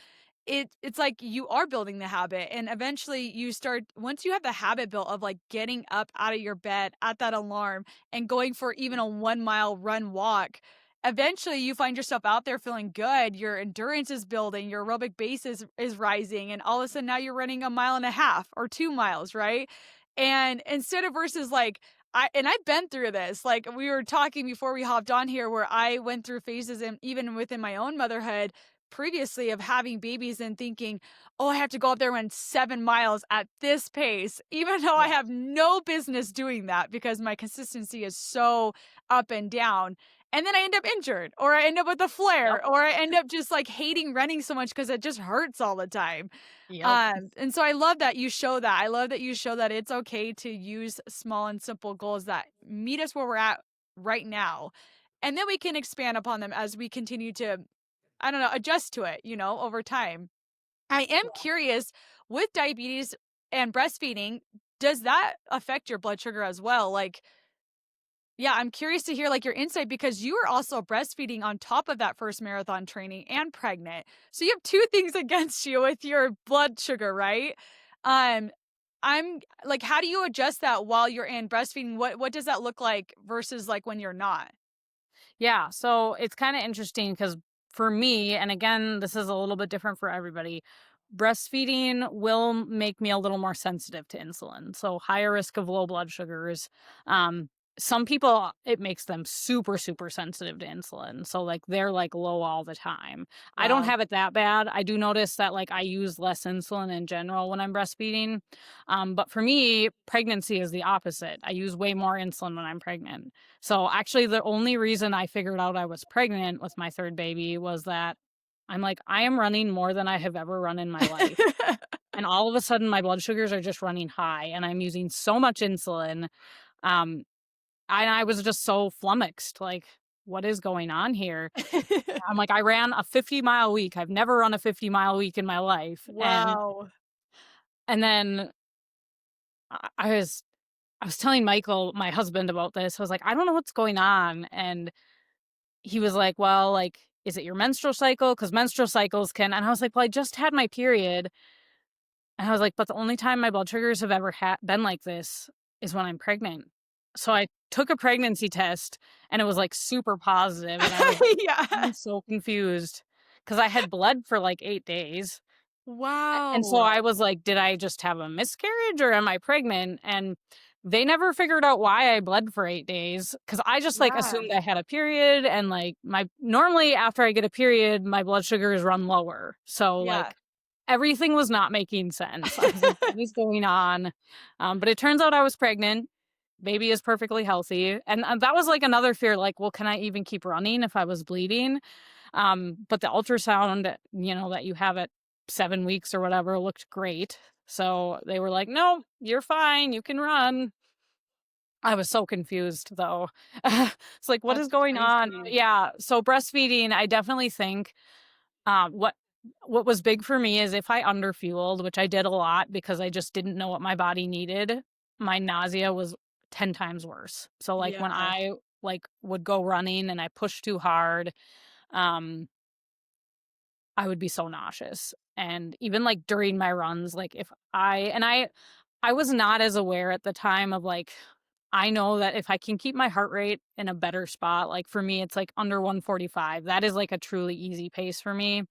it's like you are building the habit and eventually you start once you have the habit built of like getting up out of your bed at that alarm and going for even a 1 mile run walk, eventually you find yourself out there feeling good, your endurance is building, your aerobic base is rising, and all of a sudden now you're running a mile and a half or 2 miles, right? And instead of versus like I've been through this. Like we were talking before we hopped on here where I went through phases and even within my own motherhood previously of having babies and thinking, "Oh, I have to go up there and 7 miles at this pace," even though I Yeah. have no business doing that because my consistency is so up and down. And then I end up injured, or I end up with a Yep. flare, or I end up just like hating running so much because it just hurts all the time. Yep. And so I love that you show that. I love that you show that it's okay to use small and simple goals that meet us where we're at right now. And then we can expand upon them as we continue to, I don't know, adjust to it, over time. I am curious with diabetes and breastfeeding, does that affect your blood sugar as well? Like, yeah, I'm curious to hear like your insight because you were also breastfeeding on top of that first marathon training and pregnant. So you have two things against you with your blood sugar, right? Um I'm like how do you adjust that while you're in breastfeeding? What does that look like versus like when you're not? Yeah, so it's kind of interesting because for me, and again, this is a little bit different for everybody, breastfeeding will make me a little more sensitive to insulin. So higher risk of low blood sugars. Um, some people, it makes them super, super sensitive to insulin. So like they're like low all the time. I don't Wow. have it that bad. I do notice that like I use less insulin in general when I'm breastfeeding. But for me, pregnancy is the opposite. I use way more insulin when I'm pregnant. So actually, the only reason I figured out I was pregnant with my third baby was that I'm like, I am running more than I have ever run in my life. And all of a sudden, my blood sugars are just running high, and I'm using so much insulin. Um, and I was just so flummoxed. Like, what is going on here? I'm like, I ran a 50-mile week. I've never run a 50-mile week in my life. Wow. And then I I was I was telling Michael, my husband, about this. I was like, I don't know what's going on. And he was like, "Well, like, is it your menstrual cycle? Because menstrual cycles can, and I was like, well, I just had my period. And I was like, but the only time my blood sugars have ever been like this is when I'm pregnant. So I took a pregnancy test and it was like super positive, and I was Yeah. I'm so confused because I had bled for like 8 days. And so Wow. I was like, did I just have a miscarriage or am I pregnant? And they never figured out why I bled for 8 days because I just like Yeah. assumed I had a period, and like my normally after I get a period, my blood sugars run lower. So Yeah. like everything was not making sense. I was like, what is going on? But it turns out I was pregnant. Baby is perfectly healthy. And that was like another fear, like, well, can I even keep running if I was bleeding? But the ultrasound, that you have at 7 weeks or whatever looked great. So they were like, no, you're fine. You can run. I was so confused though. It's like, what is That's going on? crazy. Yeah. So breastfeeding, I definitely think um, what what was big for me is if I underfueled, which I did a lot because I just didn't know what my body needed, my nausea was 10 times worse. So like when Yeah. I like would go running and I pushed too hard, um I would be so nauseous. And even like during my runs, like if I was not as aware at the time of like I know that if I can keep my heart rate in a better spot, like for me it's like under 145. That is like a truly easy pace for me.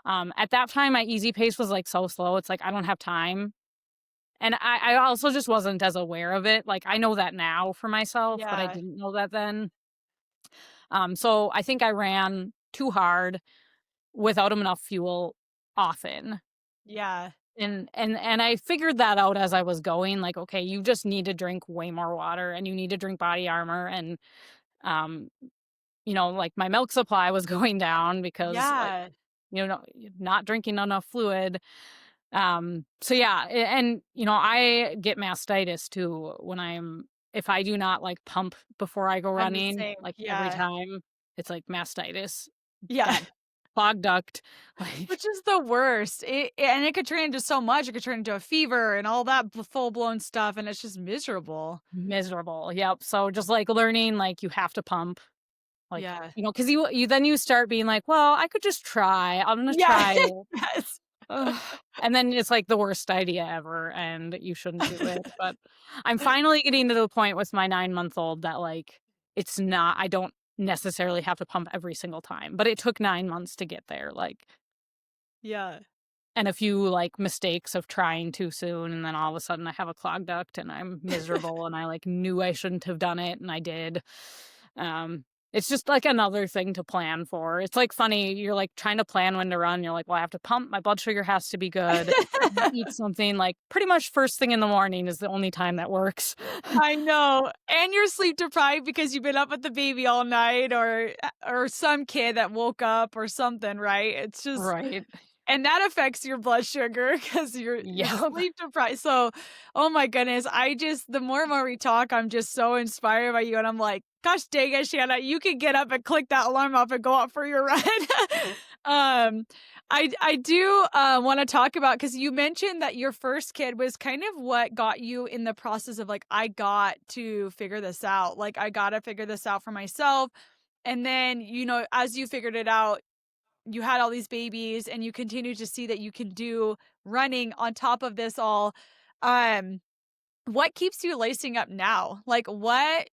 At that time my easy pace was like so slow. It's like I don't have time. And I also just wasn't as aware of it. Like I know that now for myself, but I Yeah. didn't know that then. So I think I ran too hard without enough fuel often. Yeah. And I figured that out as I was going, like, okay, you just need to drink way more water and you need to drink body armor. And um, like my milk supply was going down because like, Yeah. not drinking enough fluid. So yeah, and I get mastitis too if I do not like pump before I go I'm the running, same. like every Yeah. time it's like mastitis, Yeah. that clogged duct, like Which is the worst. And it could turn into so much. It could turn into a fever and all that full blown stuff, and it's just miserable. miserable. Yep. So just like learning, like you have to pump, like, Yeah. because you then you start being like, well, I could just try. I'm gonna Yeah. try it. Yes. Ugh. And then it's like the worst idea ever, and you shouldn't do it. But I'm finally getting to the point with my 9-month-old that like it's not. I don't necessarily have to pump every single time, but it took 9 months to get there. Like, Yeah. and a few like mistakes of trying too soon, and then all of a sudden I have a clogged duct and I'm miserable, and I like knew I shouldn't have done it and I did. um it's just like another thing to plan for. It's like funny, you're like trying to plan when to run, you're like, well, I have to pump, my blood sugar has to be good, eat something like pretty much first thing in the morning is the only time that works. I know. And you're sleep deprived because you've been up with the baby all night, or some kid that woke up or something, right? It's just, Right. and that affects your blood sugar because you're Yep. sleep deprived. So, oh my goodness, the more and more we talk, I'm just so inspired by you, and I'm like, gosh dang it, Shanna, you could get up and click that alarm off and go out for your run. um, I do want to talk about, because you mentioned that your first kid was kind of what got you in the process of like, I got to figure this out. Like, I got to figure this out for myself. And then, as you figured it out, you had all these babies and you continue to see that you can do running on top of this all. Um, what keeps you lacing up now? Like, what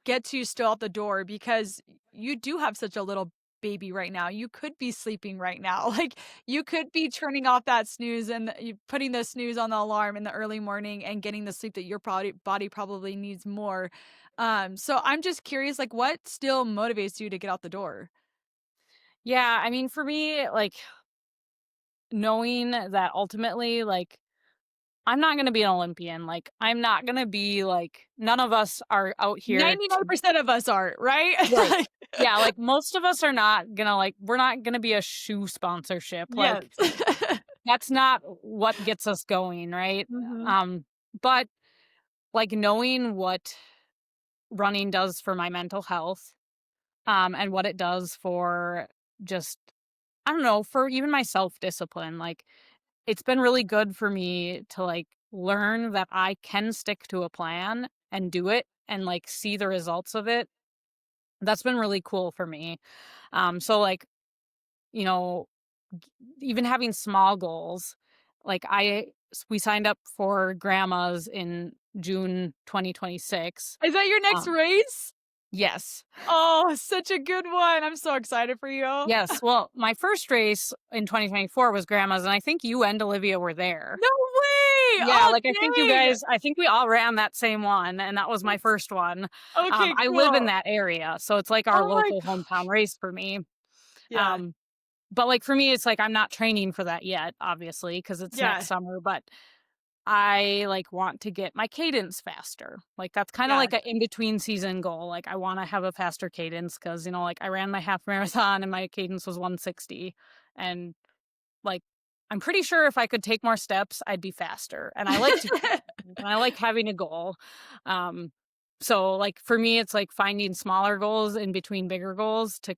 gets you still out the door? Because you do have such a little baby right now. You could be sleeping right now. Like, you could be turning off that snooze and you putting the snooze on the alarm in the early morning and getting the sleep that your body probably needs more. So I'm just curious, like, what still motivates you to get out the door? Yeah, I mean, for me, like knowing that ultimately, like I'm not gonna be an Olympian. Like, I'm not gonna be like none of us are out here to 99% of us are, right? right. Like, Yeah, like most of us are not gonna like we're not gonna be a shoe sponsorship. yes. Like that's not what gets us going, right? Mhm. Um, but like knowing what running does for my mental health, and what it does for just I don't know, for even my self-discipline, like it's been really good for me to like learn that I can stick to a plan and do it and like see the results of it. That's been really cool for me. So like you know, even having small goals, like we signed up for grandma's in June 2026. Is that your next Um, race? yes. Oh, such a good one. I'm so excited for you. Yes. Well, my first race in 2024 was grandma's, and I think you and Olivia were there. No way! Yeah, Oh, like, dang! I think we all ran that same one, and that was my That's first one. okay, I live in cool. that area, so it's like our Oh my local hometown gosh. race for me. Yeah, Um, but, like, for me, it's like I'm not training for that yet, obviously, because it's yeah, next summer, but I, like, want to get my cadence faster. Like, that's kinda yeah. like a in-between season goal. Like, I wanna have a faster cadence because like, I ran my half marathon and my cadence was 160, and, like, I'm pretty sure if I could take more steps, I'd be faster, and I like to and I like having a goal. Um, so, like, for me, it's, like, finding smaller goals in between bigger goals to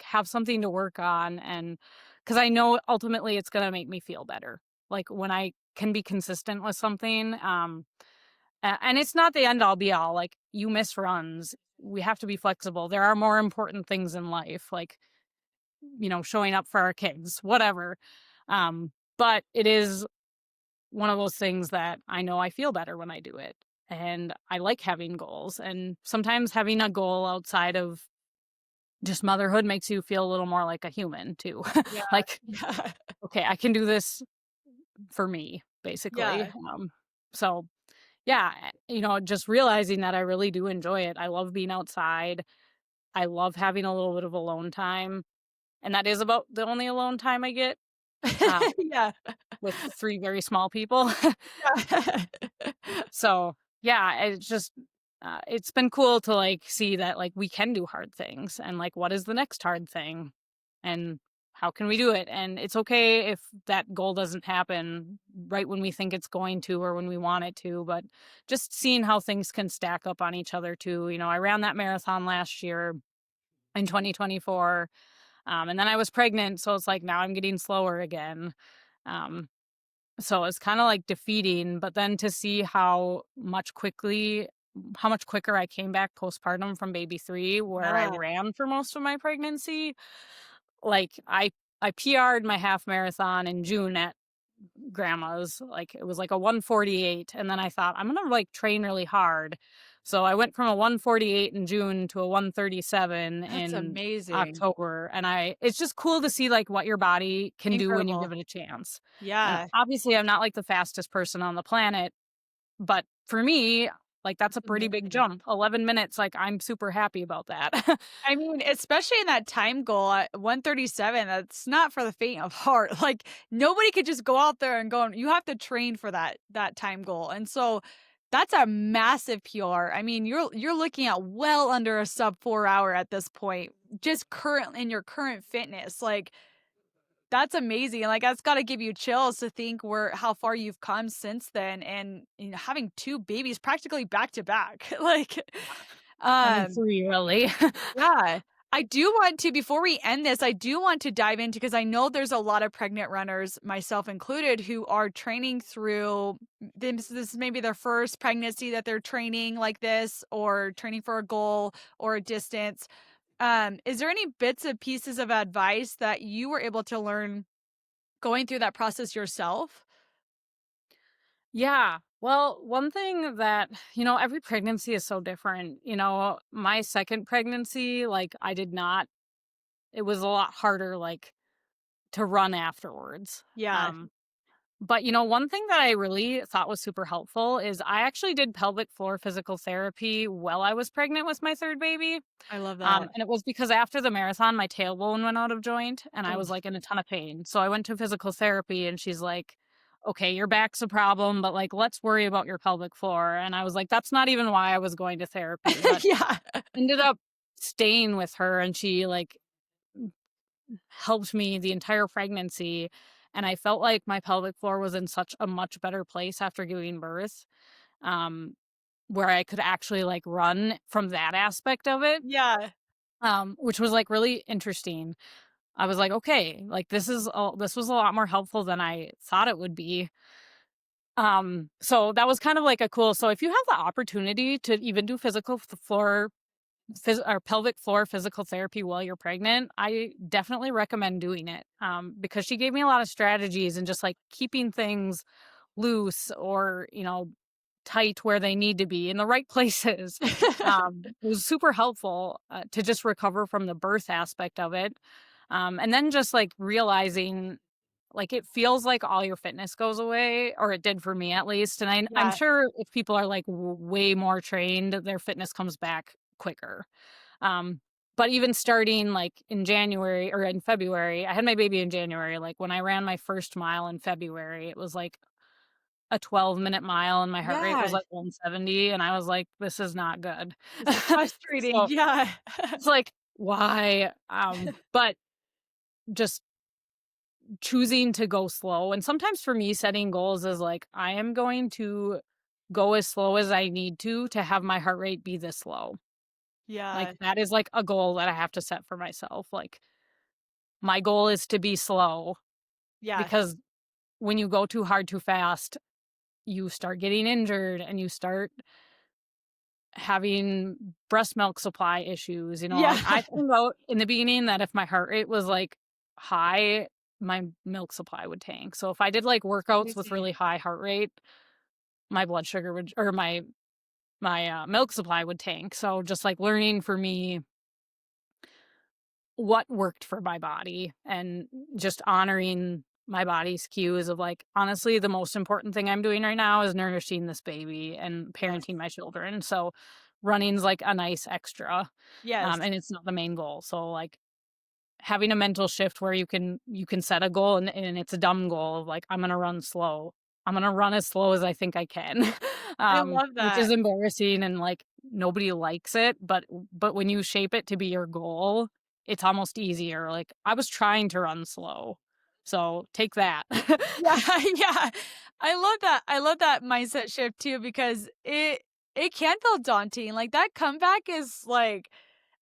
have something to work on, and because I know ultimately it's gonna make me feel better. Like, when I can be consistent with something, and it's not the end all be all, like, you miss runs. We have to be flexible. There are more important things in life, like, showing up for our kids, whatever. But it is one of those things that I know I feel better when I do it. And I like having goals. And sometimes having a goal outside of just motherhood makes you feel a little more like a human too. Yeah, Like, yeah, okay, I can do this for me, basically. yeah. So yeah, just realizing that I really do enjoy it. I love being outside. I love having a little bit of alone time. And that is about the only alone time I get. Uh, Yeah, with 3 very small people. yeah. So, yeah, it's been cool to, like, see that, like, we can do hard things and, like, what is the next hard thing, and how can we do it? And it's okay if that goal doesn't happen right when we think it's going to or when we want it to, but just seeing how things can stack up on each other too. I ran that marathon last year in 2024, and then I was pregnant, so it's like now I'm getting slower again. Um, so it's kinda, like, defeating, but then to see how much quicker I came back postpartum from baby 3, where I Yeah, ran for most of my pregnancy, like, I PR'd my half marathon in June at grandma's, like, it was like a 1:48, and then I thought, "I'm gonna, like, train really hard." So I went from a 1:48 in June to a 1:37 that's in amazing. October, and it's just cool to see, like, what your body can do when you Incredible. give it a chance. And Yeah, obviously, I'm not, like, the fastest person on the planet, but for me, like, that's that's a pretty big amazing. jump. 11 minutes, like, I'm super happy about that. I mean, especially in that time goal at 137, that's not for the faint of heart. Like, nobody could just go out there and go you have to train for that time goal, and so that's a massive PR. I mean, you're looking at well under a sub 4 hour at this point, just current in your current fitness, like, that's amazing, like, that's gotta give you chills to think where how far you've come since then and, having 2 babies practically back to back, like, I mean, um 3, really. yeah. I do want to before we end this, I do want to dive into because I know there's a lot of pregnant runners, myself included, who are training through this is maybe their first pregnancy that they're training like this or training for a goal or a distance. Is there any bits and pieces of advice that you were able to learn going through that process yourself? Yeah. Well, one thing that, every pregnancy is so different. My second pregnancy, like, it was a lot harder, like, to run afterwards. Yeah, But, one thing that I really thought was super helpful is I actually did pelvic floor physical therapy while I was pregnant with my third baby. I love that. And it was because after the marathon, my tailbone went out of joint and I Oh, was like in a ton of pain. So I went to physical therapy and she's like, okay, your back's a problem, but like, let's worry about your pelvic floor. And I was like, that's not even why I was going to therapy, but yeah. ended up staying with her and she like helped me the entire pregnancy. And I felt like my pelvic floor was in such a much better place after giving birth, um, where I could actually like run from that aspect of it, Yeah. which was like really interesting. I was like, okay, like this was a lot more helpful than I thought it would be. So that was kind of like a cool. So if you have the opportunity to even do physical floor or pelvic floor physical therapy while you're pregnant, I definitely recommend doing it, because she gave me a lot of strategies and just like keeping things loose or, tight where they need to be in the right places. It was super helpful to just recover from the birth aspect of it. And then just like realizing like it feels like all your fitness goes away, or it did for me at least. And I'm Yeah. sure if people are like way more trained, their fitness comes back quicker. Um, but even starting like in January or in February, I had my baby in January. Like when I ran my first mile in February, it was like a 12-minute mile and my heart rate was Yeah. like 170. And I was like, this is not good. This is frustrating. So Yeah. it's like, why? But just choosing to go slow. And sometimes for me, setting goals is like, I am going to go as slow as I need to have my heart rate be this low. Like Yeah. that is like a goal that I have to set for myself. Like my goal is to be slow Yeah. because when you go too hard too fast, you start getting injured and you start having breast milk supply issues. Yeah. Like I found out in the beginning that if my heart rate was like high, my milk supply would tank. So if I did like workouts with Crazy. really high heart rate, my blood sugar would, or my milk supply would tank. So just like learning for me what worked for my body and just honoring my body's cues of like, honestly, the most important thing I'm doing right now is nourishing this baby and Yes. parenting my children. So running's like a nice extra. Yes. And it's not the main goal. So like having a mental shift where you can set a goal and it's a dumb goal of like, I'm gonna run slow. I'm gonna run as slow as I think I can. I love Which is that. embarrassing and like nobody likes it, but when you shape it to be your goal, it's almost easier. Like I was trying to run slow. So take that. Yeah, yeah. I love that. I love that mindset shift too because it can feel daunting. Like that comeback is like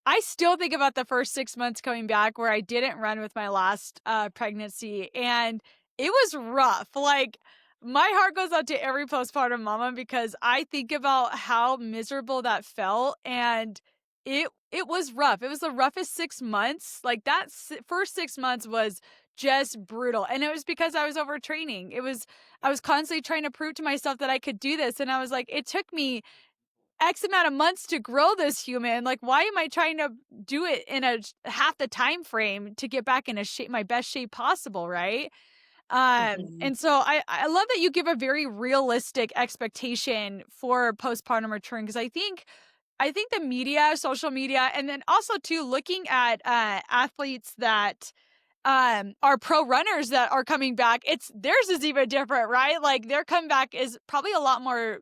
I still think about the first 6 months coming back where I didn't run with my last, pregnancy, and it was rough, like, my heart goes out to every postpartum mama because I think about how miserable that felt, and it was rough. It was the roughest 6 months, like, that first 6 months was just brutal, and it was because I was overtraining. I was constantly trying to prove to myself that I could do this, and I was like, "It took me X amount of months to grow this human. Like, why am I trying to do it in half the time frame to get back in a shape, my best shape possible, right? Mhm, And so I love that you give a very realistic expectation for postpartum return because I think the media, social media, and then also too looking at athletes that our pro runners that are coming back, it's theirs is even different, right? Like their comeback is probably a lot more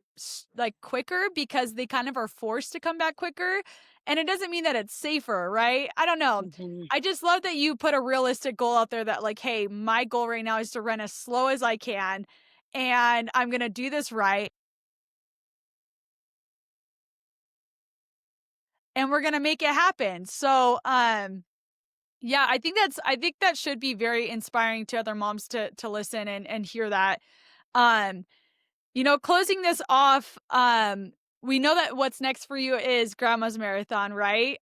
like quicker because they kind of are forced to come back quicker. And it doesn't mean that it's safer, right? I don't know. mhm. I just love that you put a realistic goal out there that like, hey, my goal right now is to run as slow as I can and I'm going to do this right and we're going to make it happen. So, yeah, I think that should be very inspiring to other moms to listen and hear that. Um, closing this off, we know that what's next for you is Grandma's Marathon, right?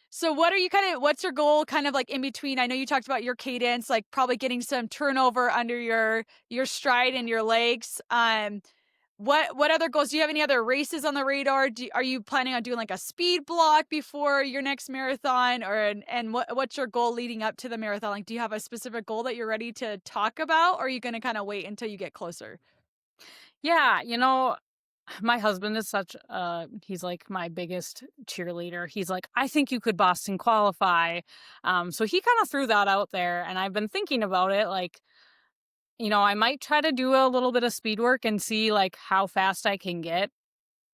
So what are you what's your goal kind of like in between? I know you talked about your cadence, like probably getting some turnover under your stride and your legs. What other goals? Do you have any other races on the radar? Are you planning on doing like a speed block before your next marathon, or and what's your goal leading up to the marathon? Like, do you have a specific goal that you're ready to talk about, or are you going to kind of wait until you get closer? Yeah, my husband is he's like my biggest cheerleader. He's like, I think you could Boston qualify. So he kind of threw that out there and I've been thinking about it. Like, I might try to do a little bit of speed work and see like how fast I can get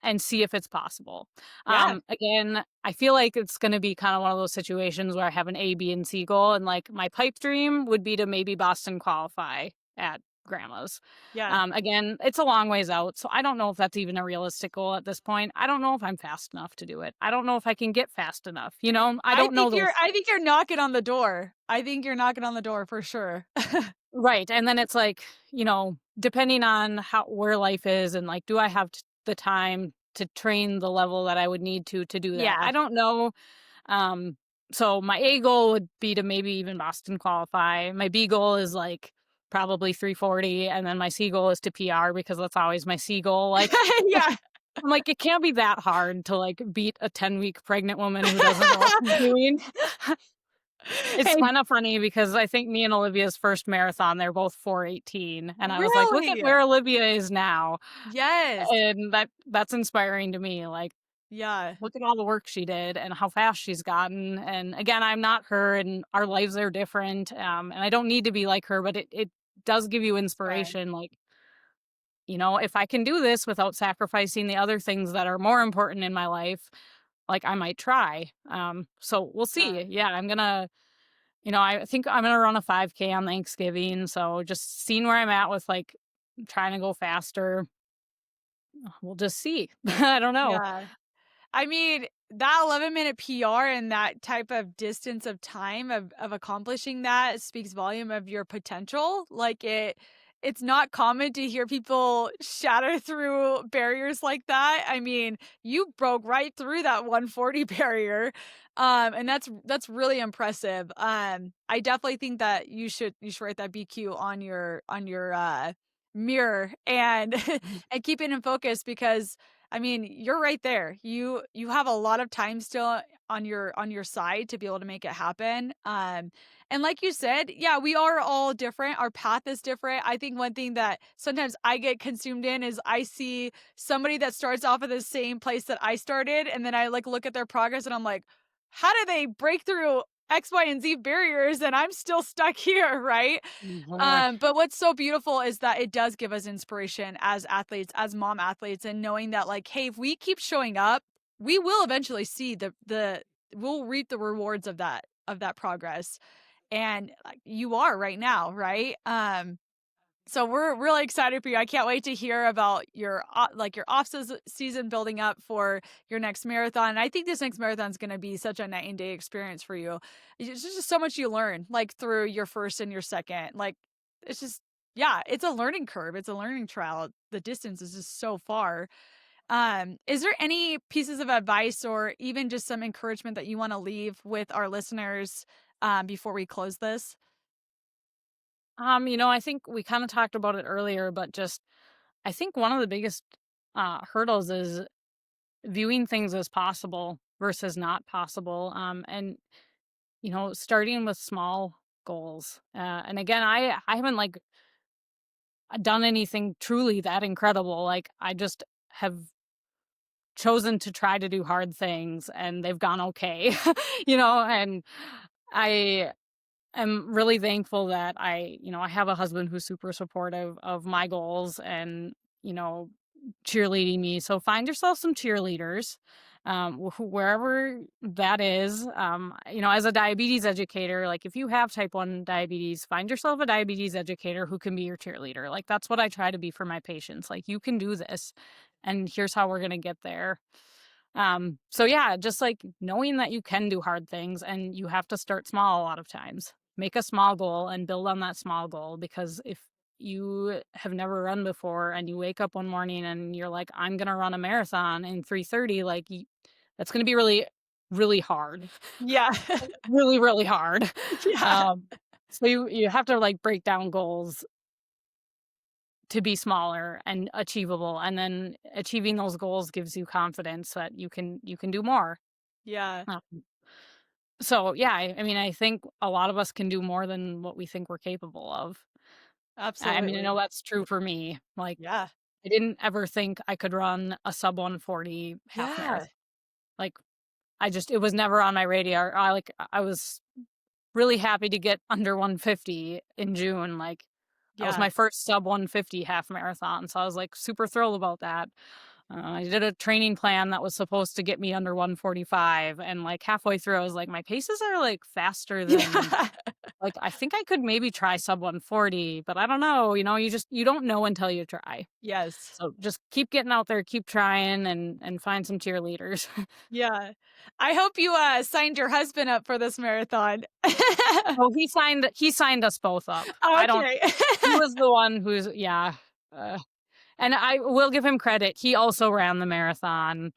and see if it's possible. Yeah, Again, I feel like it's going to be kind of one of those situations where I have an A, B, and C goal. And like my pipe dream would be to maybe Boston qualify at grandma's. yeah. Again, it's a long ways out. So I don't know if that's even a realistic goal at this point. I don't know if I'm fast enough to do it. I don't know if I can get fast enough. I don't know those. I think you're knocking on the door. I think you're knocking on the door for sure. Right. And then it's like, depending on where life is and like, do I have the time to train the level that I would need to do that. Yeah. I don't know. Um, so my A goal would be to maybe even Boston qualify. My B goal is like probably 340, and then my C goal is to PR because that's always my C goal. Like Yeah. I'm like, it can't be that hard to like beat a 10-week pregnant woman who doesn't know what she's doing. It's Hey, kind of funny because I think me and Olivia's first marathon, they're both 4:18, and I was like, look at really? where Olivia is now. Yes. And that's inspiring to me. Like, Yeah. look at all the work she did and how fast she's gotten. And again, I'm not her and our lives are different. And I don't need to be like her, but it does give you Right. inspiration. Like, if I can do this without sacrificing the other things that are more important in my life, like I might try. So we'll Yeah. see. Yeah, I think I'm gonna run a 5K on Thanksgiving. So just seeing where I'm at with like trying to go faster. We'll just see. I don't know. Yeah. I mean, that 11-minute PR and that type of distance of time of accomplishing that speaks volume of your potential. Like it's not common to hear people shatter through barriers like that. I mean, you broke right through that 140 barrier. And that's really impressive. I definitely think that you should write that BQ on your mirror and and keep it in focus because I mean, you're right there. You have a lot of time still on your side to be able to make it happen. And like you said, yeah, we are all different. Our path is different. I think one thing that sometimes I get consumed in is I see somebody that starts off at the same place that I started, and then I like look at their progress and I'm like, how do they break through X, Y, and Z barriers and I'm still stuck here, right? Mhm. But what's so beautiful is that it does give us inspiration as athletes, as mom athletes, and knowing that like, hey, if we keep showing up, we will eventually see the we'll reap the rewards of that progress. And like you are right now, right? So we're really excited for you. I can't wait to hear about your like your season building up for your next marathon. And I think this next marathon is going to be such a night and day experience for you. It's just so much you learn like through your first and your second. Like it's just yeah, it's a learning curve. It's a learning trial. The distance is just so far. Is there any pieces of advice or even just some encouragement that you want to leave with our listeners before we close this? I think we kind of talked about it earlier, but just I think one of the biggest hurdles is viewing things as possible versus not possible. And starting with small goals. And again, I haven't like done anything truly that incredible. Like I just have chosen to try to do hard things, and they've gone okay. And I am really thankful that I have a husband who's super supportive of my goals and, you know, cheerleading me. So find yourself some cheerleaders, wherever that is. As a diabetes educator, like if you have type 1 diabetes, find yourself a diabetes educator who can be your cheerleader. Like that's what I try to be for my patients. Like you can do this and here's how we're going to get there. So yeah, just like knowing that you can do hard things and you have to start small a lot of times. Make a small goal and build on that small goal because if you have never run before and you wake up one morning and you're like, I'm going to run a marathon in 3:30, like that's going to be really, really hard. Yeah. Really, really hard. Yeah. Um, so you have to like break down goals to be smaller and achievable. And then achieving those goals gives you confidence that you can do more. Yeah. Um, so yeah, I mean, I think a lot of us can do more than what we think we're capable of. I mean, I know Absolutely. that's true for me. Like, Yeah. I didn't ever think I could run a sub 140 half Yeah. marathon. Like, it was never on my radar. I was really happy to get under 150 in June. Like, that was Yeah. my first sub 150 half marathon. So I was like super thrilled about that. I did a training plan that was supposed to get me under 145. And like halfway through, I was like, my paces are like faster than Yeah. like, I think I could maybe try sub 140, but I don't know. You don't know until you try. Yes. So just keep getting out there, keep trying and find some cheerleaders. Yeah. I hope you, signed your husband up for this marathon. Oh, he signed us both up. I don't Okay. He was the one who's yeah. Uh, And I will give him credit. He also ran the marathon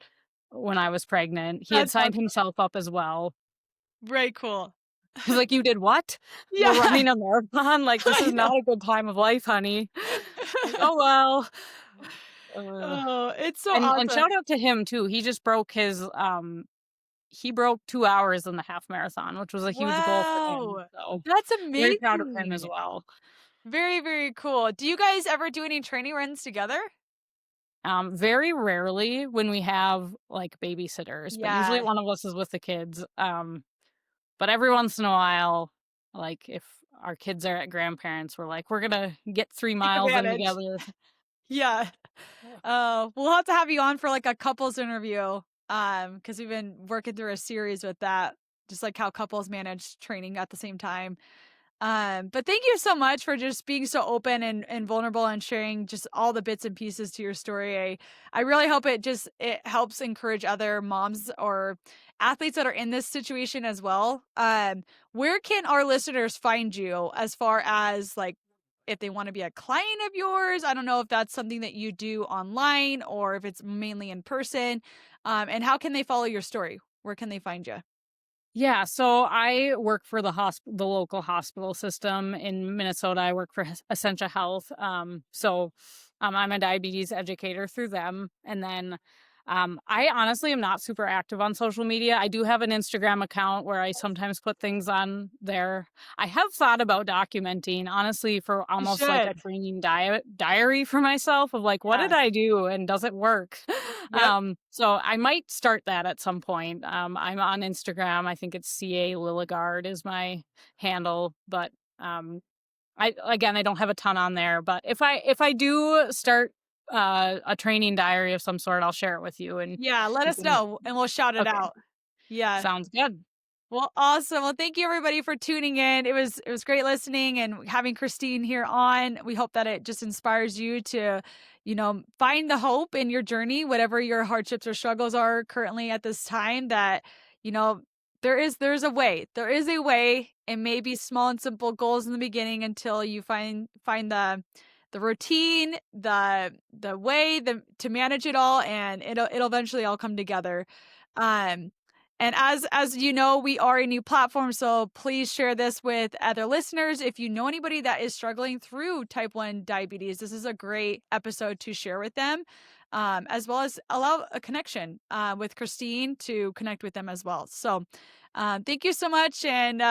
when I was pregnant. He had That's signed awesome. himself up as well. Very cool. He's like, "You did what? We're Yeah, running a marathon? Like, this I is know. not a good time of life, honey." Like, "Oh, well." Uh, Oh, it's so and awesome. shout out to him too. He just broke his, he broke 2 hours in the half marathon, which was a huge goal for him. Wow. So, That's very proud of him as amazing. well. Very, very cool. Do you guys ever do any training runs together? Very rarely when we have, like, babysitters, but usually Yeah, one of us is with the kids. But every once in a while, like, if our kids are at grandparents, we're like, "We're gonna get 3 take miles in advantage. together." Yeah. We'll have to have you on for, like, a couples interview, because 'cause we've been working through a series with that, just, like, how couples manage training at the same time. But thank you so much for just being so open and vulnerable and sharing just all the bits and pieces to your story. I really hope it helps encourage other moms or athletes that are in this situation as well. Where can our listeners find you as far as like if they want to be a client of yours? I don't know if that's something that you do online or if it's mainly in person. And how can they follow your story? Where can they find you? Yeah, so I work for the local hospital system in Minnesota. I work for Essentia Health. I'm a diabetes educator through them, and then I honestly am not super active on social media. I do have an Instagram account where I sometimes put things on there. I have thought about documenting, honestly, for You almost like a should. training diary for myself of like, what Yeah. did I do and does it work? Yep. So I might start that at some point. I'm on Instagram. I think it's CA Lillegard is my handle, but um, I don't have a ton on there. But if I do start a training diary of some sort, I'll share it with you, and Yeah, let you us can. know and we'll shout it Okay, out. Yeah. sounds good. Well, awesome. Well, thank you everybody for tuning in. It was great listening and having Christine here on. We hope that it just inspires you to, find the hope in your journey, whatever your hardships or struggles are currently at this time that, you know, there's a way. There is a way. It may be small and simple goals in the beginning until you find the routine, the way to manage it all and it'll eventually all come together. Um and as you know, we are a new platform, so please share this with other listeners. If you know anybody that is struggling through type 1 diabetes, this is a great episode to share with them, as well as allow a connection with Christine to connect with them as well. So, thank you so much. And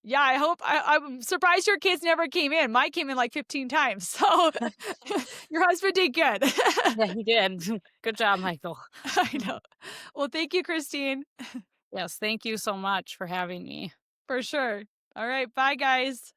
yeah, I'm surprised your kids never came in. Mine came in like 15 times. So, your husband did good. Yeah, he did. Good job, Michael. I know. Well, thank you, Christine. Yes, thank you so much for having me. For sure. All right. Bye, guys.